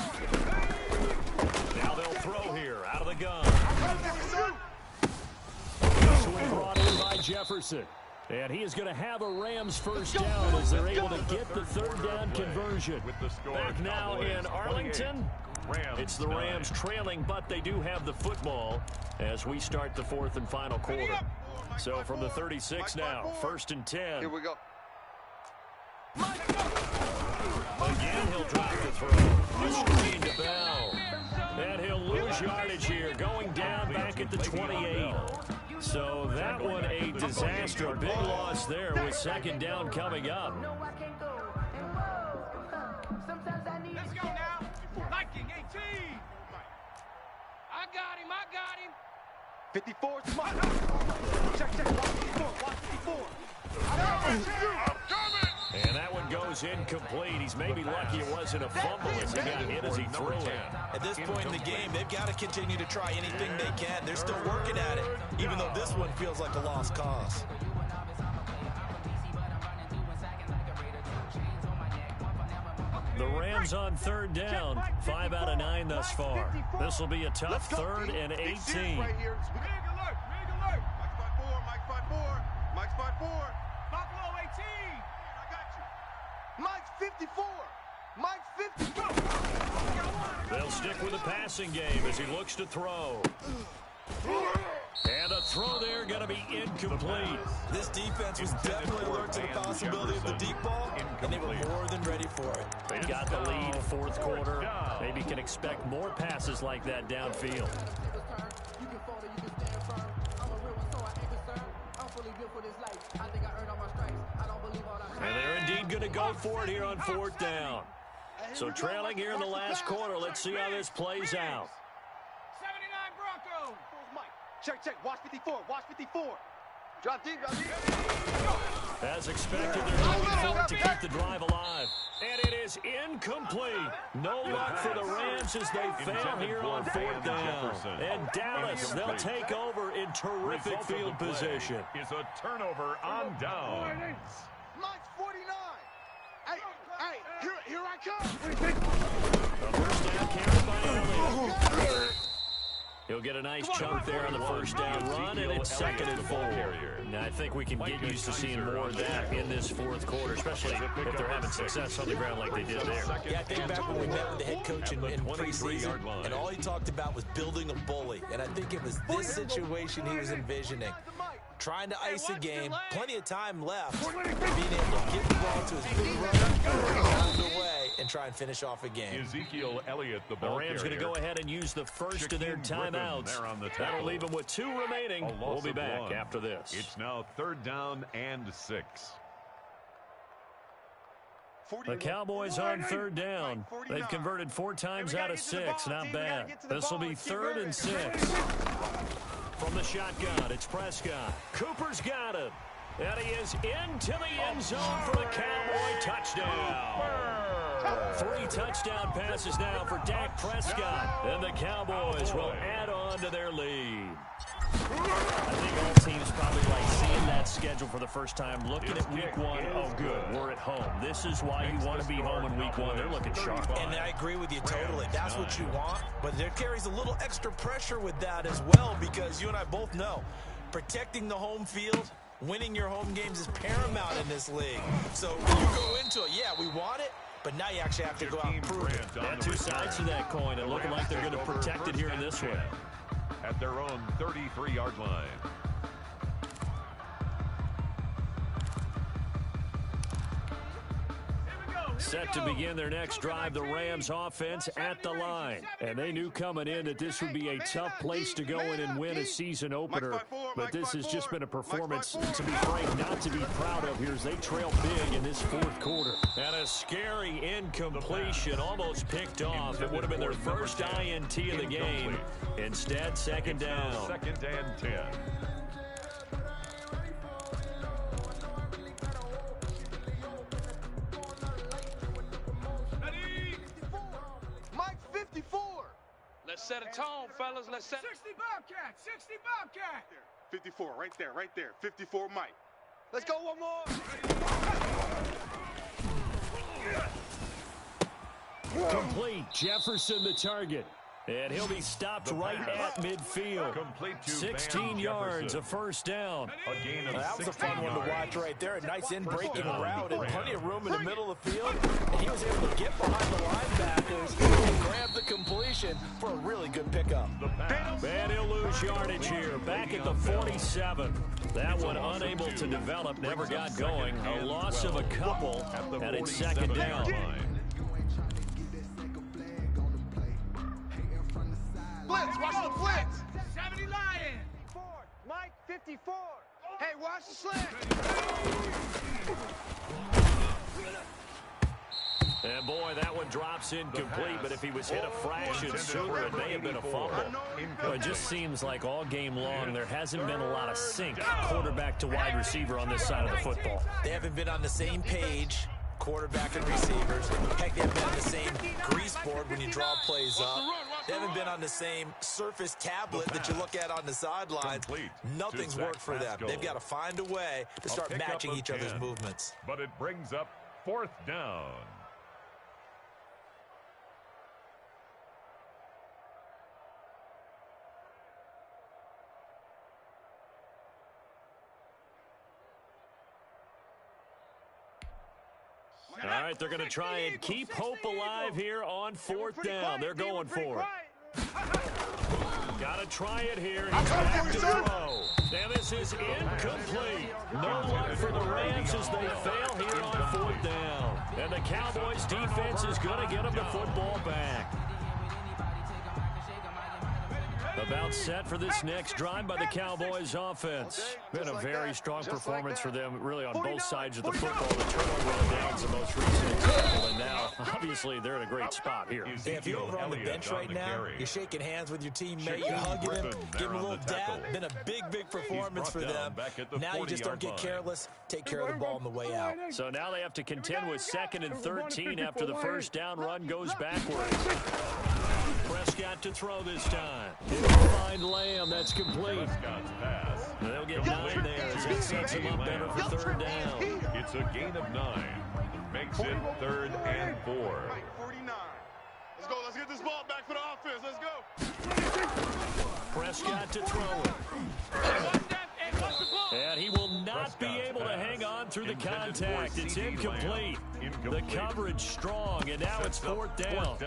Now they'll throw here out of the gun. Swing brought in by Jefferson. And he is going to have a Rams first down as they're able to get the 3rd down conversion. Back now in Arlington. It's the Rams trailing, but they do have the football as we start the 4th and final quarter. So from the 36 now, 1st and 10. Here we go. Again, And he'll drop the throw. A screen to Bell. And he'll lose yardage here, going down back at the 28. So that one a disaster. A big loss there with second down coming up. Let's go now. Liking 18. I got him. 54, smart. Check. Watch 54. I'm coming. And that one goes incomplete. He's maybe lucky it wasn't a fumble as he got hit as he threw it. At this point in the game, they've got to continue to try anything they can. They're still working at it, even though this one feels like a lost cause. The Rams on third down, 5 out of 9 thus far. This will be a tough third and 18. Rig alert. Mike's 5-4. Buffalo 18. I got you. Mike's 54. They'll stick with the passing game as he looks to throw. And a throw there going to be incomplete. This defense was definitely alert to the possibility of the deep ball, and they were more than ready for it. They got the lead, fourth quarter. Maybe can expect more passes like that downfield. And they're indeed going to go for it here on fourth down. So trailing here in the last quarter. Let's see how this plays out. 79 Broncos. Check. Watch 54. Drop deep. As expected, they're going for it to keep the drive alive. And it is incomplete. No luck for the Rams as they fail here on fourth down. And Dallas, they'll take over in terrific field position. Is a turnover on down. Mike's 49. Hey, here I come. The first down carried by Elliott. He'll get a nice chunk there on the first down run, and it's second and 4. Now, I think we can get used to seeing more of that in this fourth quarter, especially if they're having success on the ground like they did there. Yeah, I think back when we met with the head coach in preseason, and all he talked about was building a bully. And I think it was this situation he was envisioning. Trying to ice a game, plenty of time left, being able to get the ball to his big runner, hold away, and try and finish off a game. Ezekiel Elliott, the ball Rams going to go ahead and use the first of their timeouts. That'll leave them with 2 remaining. We'll be back after this. It's now third down and 6. The Cowboys on third down. They've converted 4 times out of 6. Not bad. This will be third and 6. From the shotgun, it's Prescott. Cooper's got him. And he is into the end zone for the Cowboy touchdown. 3 touchdown passes now for Dak Prescott. And the Cowboys will add on to their lead. I think all teams probably like seeing that schedule for the first time, looking at week 1. Oh, good, we're at home. This is why you want to be home in week 1. They're looking sharp. And I agree with you totally. That's what you want. But there carries a little extra pressure with that as well, because you and I both know protecting the home field, winning your home games is paramount in this league. So when you go into it, yeah, we want it, but now you actually have to go out and prove it. Yeah, 2 sides to that coin, and looking like they're going to protect it here in this one. At their own 33-yard line. Set to begin their next drive, the Rams offense at the line. And they knew coming in that this would be a tough place to go in and win a season opener. But this has just been a performance, to be frank, not to be proud of here as they trail big in this fourth quarter. And a scary incompletion, almost picked off. It would have been their first INT of the game. Instead, second down. Second and 10. Mike's 54. Let's set a tone, fellas. Let's set 60 Bobcat. 60 Bobcat. 54, right there. 54, Mike. Let's go one more. Complete. Jefferson the target. And he'll be stopped right at midfield. Complete to 16 yards, a first down. A gain of That was a fun one to watch right there. A nice in-breaking route and plenty of room in the middle of the field. And he was able to get behind the linebackers and grab the completion for a really good pickup. And he'll lose yardage here. Back at the 47. That one unable to develop, never got going. A loss of a couple, and it's second down. Blitz, watch the blitz. 70 Lion. 4. Mike, 54. Hey, watch the slant. And boy, that one drops incomplete, but if he was hit a fraction sooner, it may have been a fumble. It just seems like all game long there hasn't been a lot of sync quarterback to wide receiver on this side of the football. They haven't been on the same page, quarterback and receivers. Heck, they haven't been on the same grease board when you draw plays up. They haven't been on the same Surface tablet that you look at on the sidelines. Nothing's worked for them. They've got to find a way to start matching each other's movements. But it brings up 4th down. All right, they're going to try and keep hope alive here on 4th down. They're going for it. Got to try it here. He's back to throw. Now this is incomplete. No luck for the Rams as they fail here on 4th down. And the Cowboys defense is going to get them the football back. About set for this next drive by the Cowboys offense. Been a very strong performance for them, really on both sides of the football. The turnover on downs the most recent example, and now, obviously, they're in a great spot here. Yeah, if you're over on the bench right now, you're shaking hands with your teammate, you're hugging him, giving him a little dab. Been a big, big performance for them. Now you just don't get careless. Take care of the ball on the way out. So now they have to contend with 2nd and 13 after the first down run goes backwards. Prescott to throw this time. He'll find Lamb. That's complete. They'll get 9 there as that sets him up better for 3rd down. It's a gain of 9. Makes it 3rd and 4. 49. Let's go. Let's get this ball back for the offense. Let's go. Prescott to throw it. And he will not be able to hang on through the contact. It's incomplete. The coverage strong, and now it's 4th down.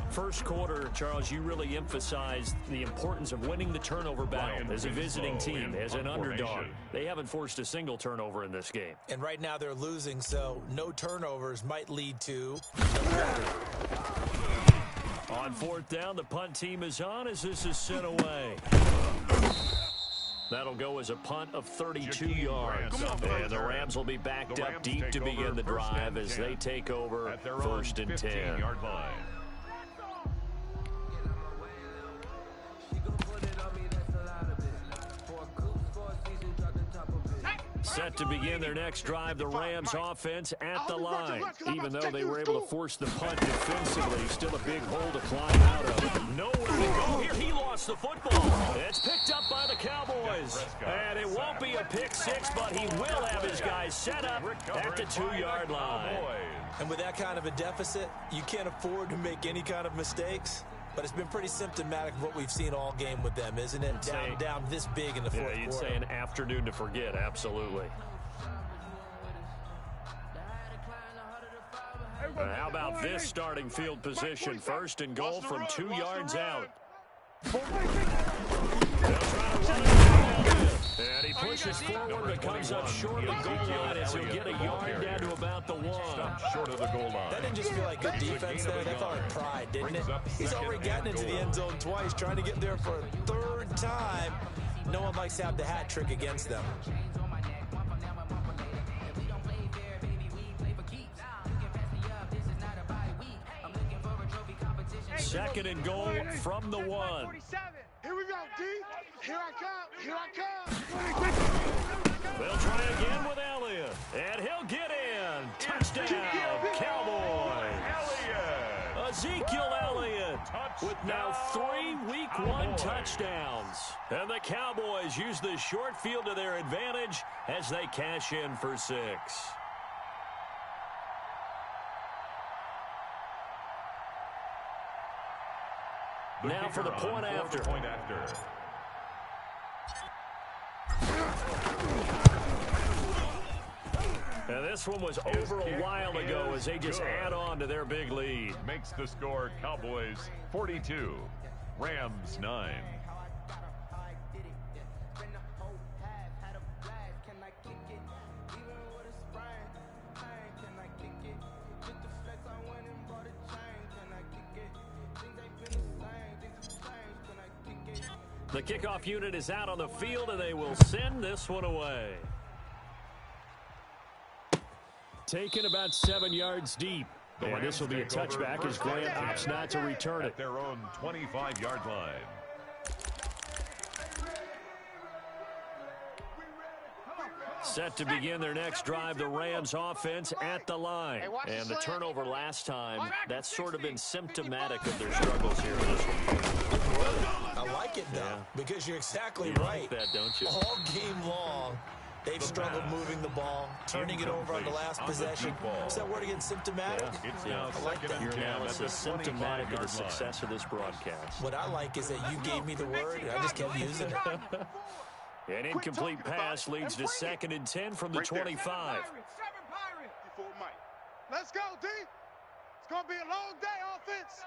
First quarter, Charles, you really emphasized the importance of winning the turnover battle as a visiting team, as an underdog. They haven't forced a single turnover in this game. And right now they're losing, so no turnovers might lead to... On 4th down, the punt team is on as this is sent away. That'll go as a punt of 32 yards. And the Rams will be backed up deep to begin the drive as they take over at their 1st and 10. 15-yard line. Set to begin their next drive, the Rams offense at the line. Even though they were able to force the punt defensively, still a big hole to climb out of. Nowhere to go here. He lost the football. It's picked up by the Cowboys. And it won't be a pick 6, but he will have his guys set up at the 2-yard line. And with that kind of a deficit, you can't afford to make any kind of mistakes. But it's been pretty symptomatic of what we've seen all game with them, isn't it? Down this big in the fourth quarter. You'd say an afternoon to forget, absolutely. How about this starting field position? 1st and goal from 2 yards out. They'll try to run it. And he pushes forward, but comes up short of the goal line as he'll get a yard down to about the 1. Short of the goal line. That didn't just feel like good defense there. That felt like pride, didn't it? He's already gotten into the end zone twice, trying to get there for a 3rd time. No one likes to have the hat trick against them. 2nd and goal from the 1. Here we go, D. Here I come. Here I come. They'll try again with Elliott. And he'll get in. Touchdown, Cowboys. Ezekiel Elliott with now 3 Week 1 touchdowns. And the Cowboys use the short field to their advantage as they cash in for 6. Now for the point after. And this one was over a while ago as they just add on to their big lead. Makes the score Cowboys 42, Rams 9. The kickoff unit is out on the field, and they will send this one away. Taken about 7 yards deep. And this will be a touchback as Grant opts not to return it. At their own 25-yard line. Set to begin their next drive, the Rams offense at the line. And the turnover last time, that's sort of been symptomatic of their struggles here in this one. I like it, though, because you're exactly right. Like that, don't you? All game long, they've struggled moving the ball, turning it over on the last possession. Is that word again, symptomatic? Yeah. I like that. Your analysis symptomatic of the success of this broadcast. What I like is that you gave me the word, and I just kept using it. An incomplete pass leads to 2nd and 10 from the 25. Let's go, D. It's going to be a long day, offense.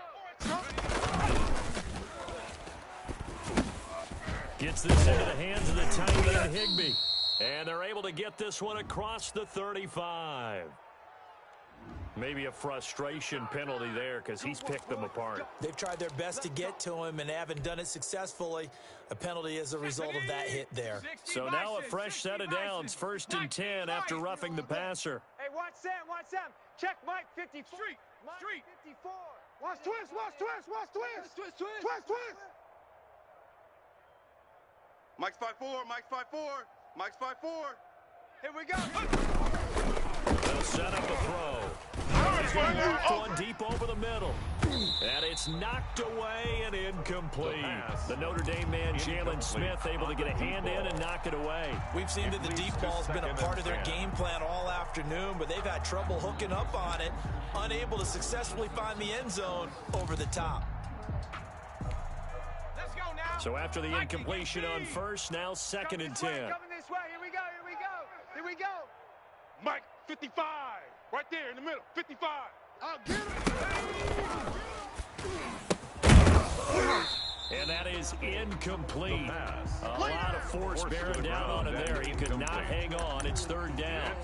Gets this into the hands of the tight end, Higbee. And they're able to get this one across the 35. Maybe a frustration penalty there because he's picked them apart. They've tried their best to get to him and haven't done it successfully. A penalty as a result of that hit there. So now a fresh set of downs, 1st and 10 after roughing the passer. Hey, watch Sam, watch Sam. Check Mike 54. Street. 54. Watch twist, watch twist, watch twist. Twist. Mike's 5'4", Mike's 5'4", Mike's 5'4". Here we go. They'll set up a throw. He's going to work one deep over the middle. And it's knocked away and incomplete. The Notre Dame man, Jalen Smith, able to get a hand in and knock it away. We've seen that the deep ball's been a part of their game plan all afternoon, but they've had trouble hooking up on it, unable to successfully find the end zone over the top. Let's go now. So after the incompletion on first, now 2nd and 10. Coming this way. Here we go. Mike 55. Right there in the middle. 55. I'll get it. And that is incomplete. A lot of force bearing down on him there. He could not hang on. It's 3rd down.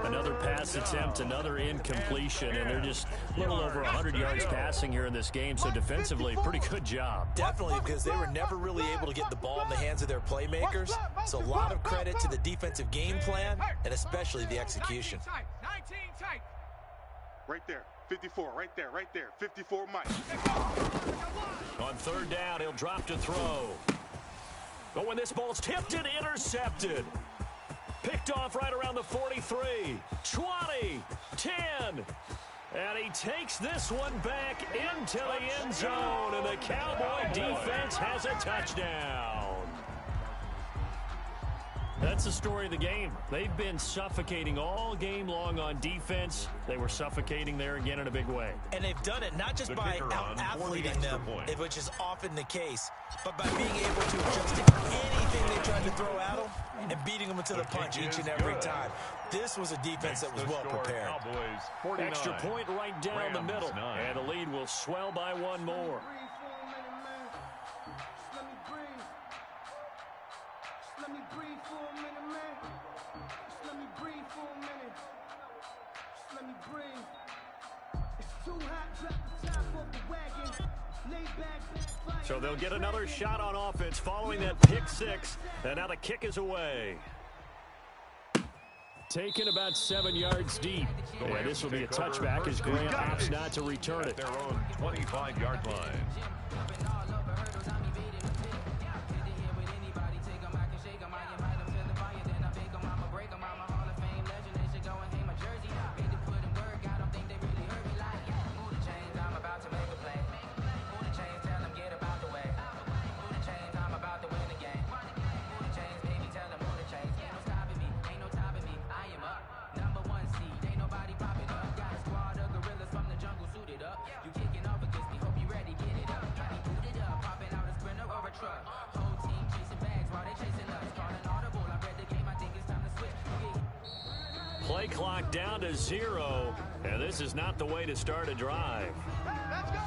Another pass attempt, another incompletion, and they're just a little over 100 yards passing here in this game, so defensively, pretty good job. Definitely, because they were never really able to get the ball in the hands of their playmakers, so a lot of credit to the defensive game plan, and especially the execution. 19 tight. Right there. 54, right there. 54, Mike. On 3rd down, he'll drop to throw. But when this ball's tipped and intercepted. Picked off right around the 43, 20, 10. And he takes this one back into the end zone, and the Cowboy defense has a touchdown. That's the story of the game. They've been suffocating all game long on defense. They were suffocating there again in a big way. And they've done it not just by out-athleting them, which is often the case, but by being able to adjust to anything they tried to throw at them and beating them into the punch each and every time. This was a defense that was well prepared. Extra point right down the middle, and the lead will swell by one more. So they'll get another shot on offense following that pick six, and now the kick is away. Taken about 7 yards deep. And this will be a touchback as Grant opts not to return it. Their own 25-yard line. Play clock down to 0, and this is not the way to start a drive. Let's go.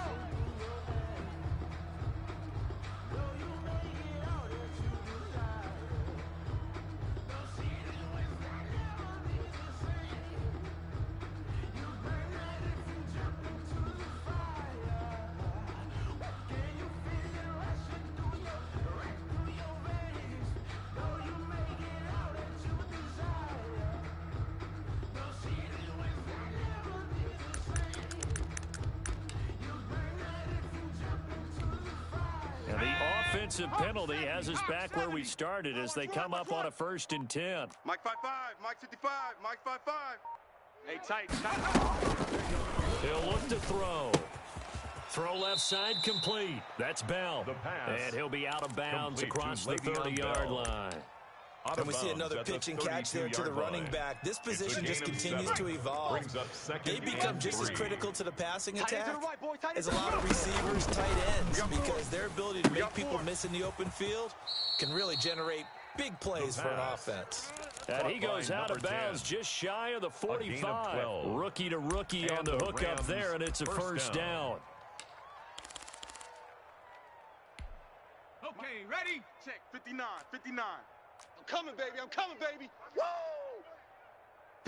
offensive penalty has us back where we started as they come up on a 1st and 10. Mike 5-5, Mike 55, Mike 5-5. Hey, tight. He'll look to throw. Throw left side complete. That's Bell. And he'll be out of bounds across the 30-yard line. And we see another pitch and catch there to the running back. This position just continues to evolve. They become just as critical to the passing attack as a lot of receivers, tight ends, because their ability to make people miss in the open field can really generate big plays for an offense. And he goes out of bounds just shy of the 45. Rookie to rookie on the hook up there, and it's a first down. Okay, ready? Check, 59, 59. I'm coming, baby. Woo!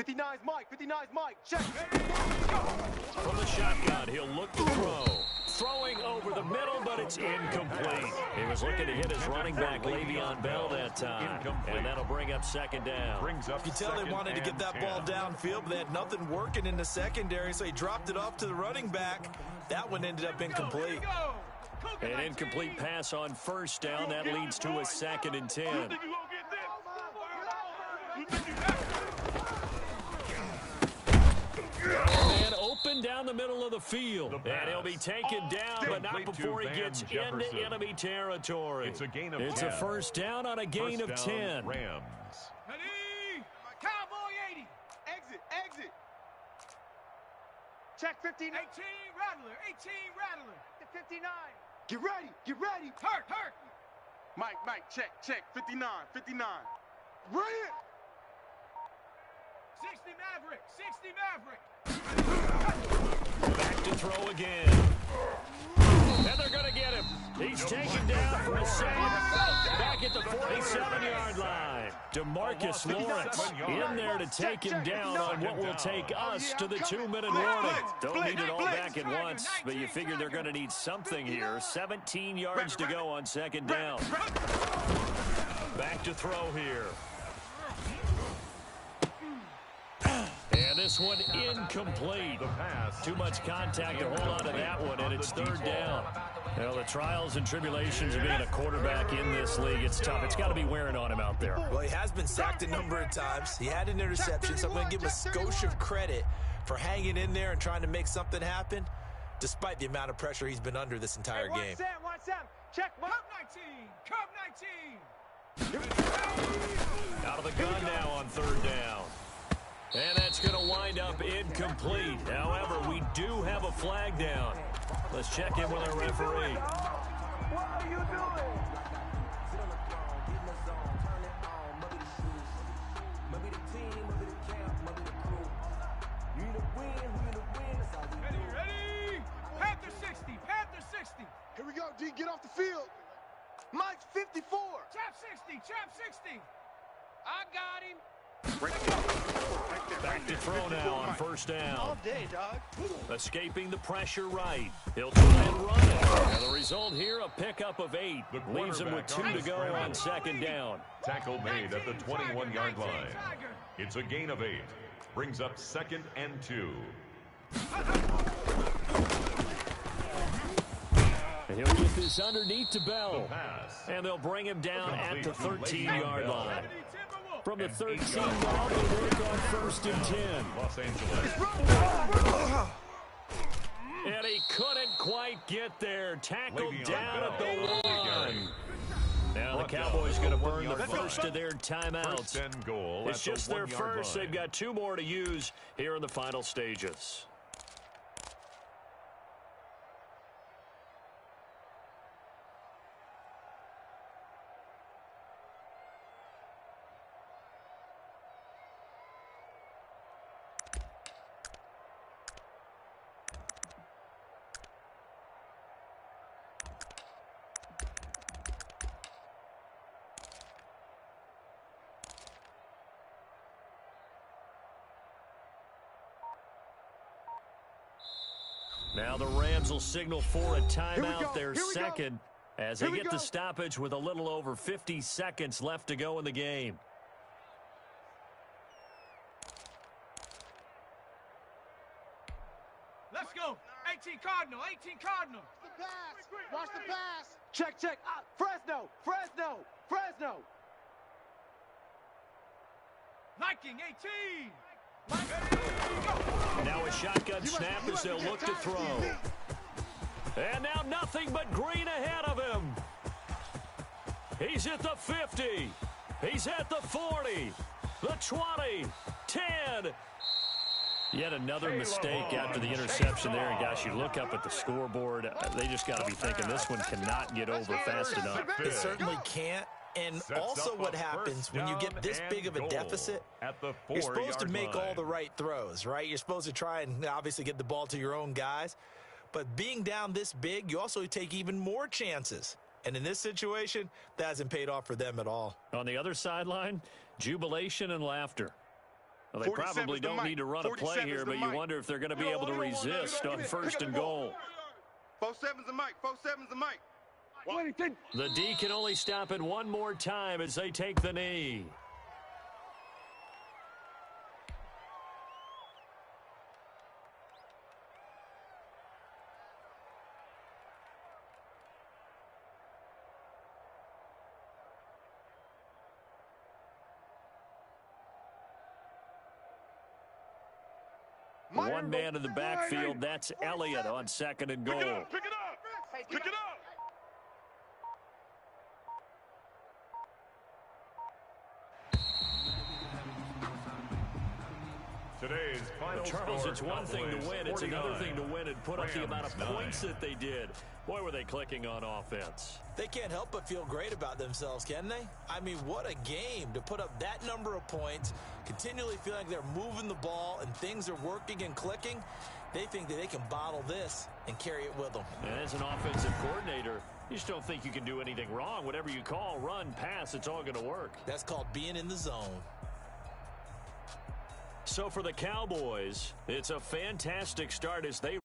59's Mike, 59's Mike. Check. From the shotgun, he'll look to throw. Throwing over the middle, but it's incomplete. He was looking to hit his running back, Le'Veon Bell, that time. And that'll bring up 2nd down. You can tell they wanted to get that ball downfield, but they had nothing working in the secondary, so he dropped it off to the running back. That one ended up incomplete. An incomplete pass on 1st down. That leads to a 2nd and 10. And open down the middle of the field. And he'll be taken down, but not before he gets into enemy territory. It's a gain of 10. A 1st down on a gain of 10. Rams. Ready? Cowboy 80. Exit. Check 15. 18 Rattler. 18 Rattler. The 59. Get ready. Hurt. Mike, check, 59. Bring it. 60 Maverick. Back to throw again. And they're going to get him. He's taken down for a sack. Back at the 47-yard line. DeMarcus Lawrence in there to take him down on what will take us to the 2-minute warning. Don't need it all back at once, but you figure they're going to need something here. 17 yards to go on 2nd down. Back to throw here. And this one incomplete. Too much contact to hold on to that one, and it's 3rd down. Well, the trials and tribulations of being a quarterback in this league, it's tough. It's got to be wearing on him out there. Well, he has been sacked a number of times. He had an interception, so I'm going to give him a skosh of credit for hanging in there and trying to make something happen, despite the amount of pressure he's been under this entire game. Watch Sam. Check. Curve 19. Out of the gun now on 3rd down. And that's going to wind up incomplete. However, we do have a flag down. Let's check in with our referee. What are you doing? Ready? Panther 60. Here we go, D. Get off the field. Mike's 54. Chap 60. I got him. Back to throw now on 1st down. All day, dog. Escaping the pressure right. He'll try and run it. And the result here, a pickup of 8. Leaves him with 2 to go on 2nd down. Tackle made at the 21-yard line. It's a gain of 8. Brings up 2nd and 2. And he'll get this underneath to Bell. And they'll bring him down at the 13-yard line. From the 13-yard, they work on 1st and 10. Los Angeles. And he couldn't quite get there. Tackled down at the 1. Now the Cowboys going to burn the first of their timeouts. It's just their first. They've got 2 more to use here in the final stages. Now the Rams will signal for a timeout, their second, as they get the stoppage with a little over 50 seconds left to go in the game. Let's go. 18 Cardinal. 18 Cardinal. The pass. Watch the pass. Check. Fresno. Viking 18. Now a shotgun snap as they'll look to throw. And now nothing but green ahead of him. He's at the 50. He's at the 40. The 20. 10. Yet another mistake after the interception there. And, gosh, you look up at the scoreboard. They just got to be thinking this one cannot get over fast enough. It certainly can't. And also what happens when you get this big of a deficit, you're supposed to make all the right throws, right? You're supposed to try and obviously get the ball to your own guys. But being down this big, you also take even more chances. And in this situation, that hasn't paid off for them at all. On the other sideline, jubilation and laughter. Well, they probably don't need to run a play here, but you wonder if they're going to be able to resist on first and goal. 4-7's the mic. 4-7's the mic. The D can only stop it one more time as they take the knee. One man in the backfield, that's Elliott on second and goal. Pick it up. Pick it up. Today's final Charles, score, it's one thing to win. It's another thing to win and put up the amount of points that they did. Boy, were they clicking on offense. They can't help but feel great about themselves, can they? I mean, what a game to put up that number of points, continually feel like they're moving the ball and things are working and clicking. They think that they can bottle this and carry it with them. And as an offensive coordinator, you just don't think you can do anything wrong. Whatever you call, run, pass, it's all going to work. That's called being in the zone. So for the Cowboys, it's a fantastic start as they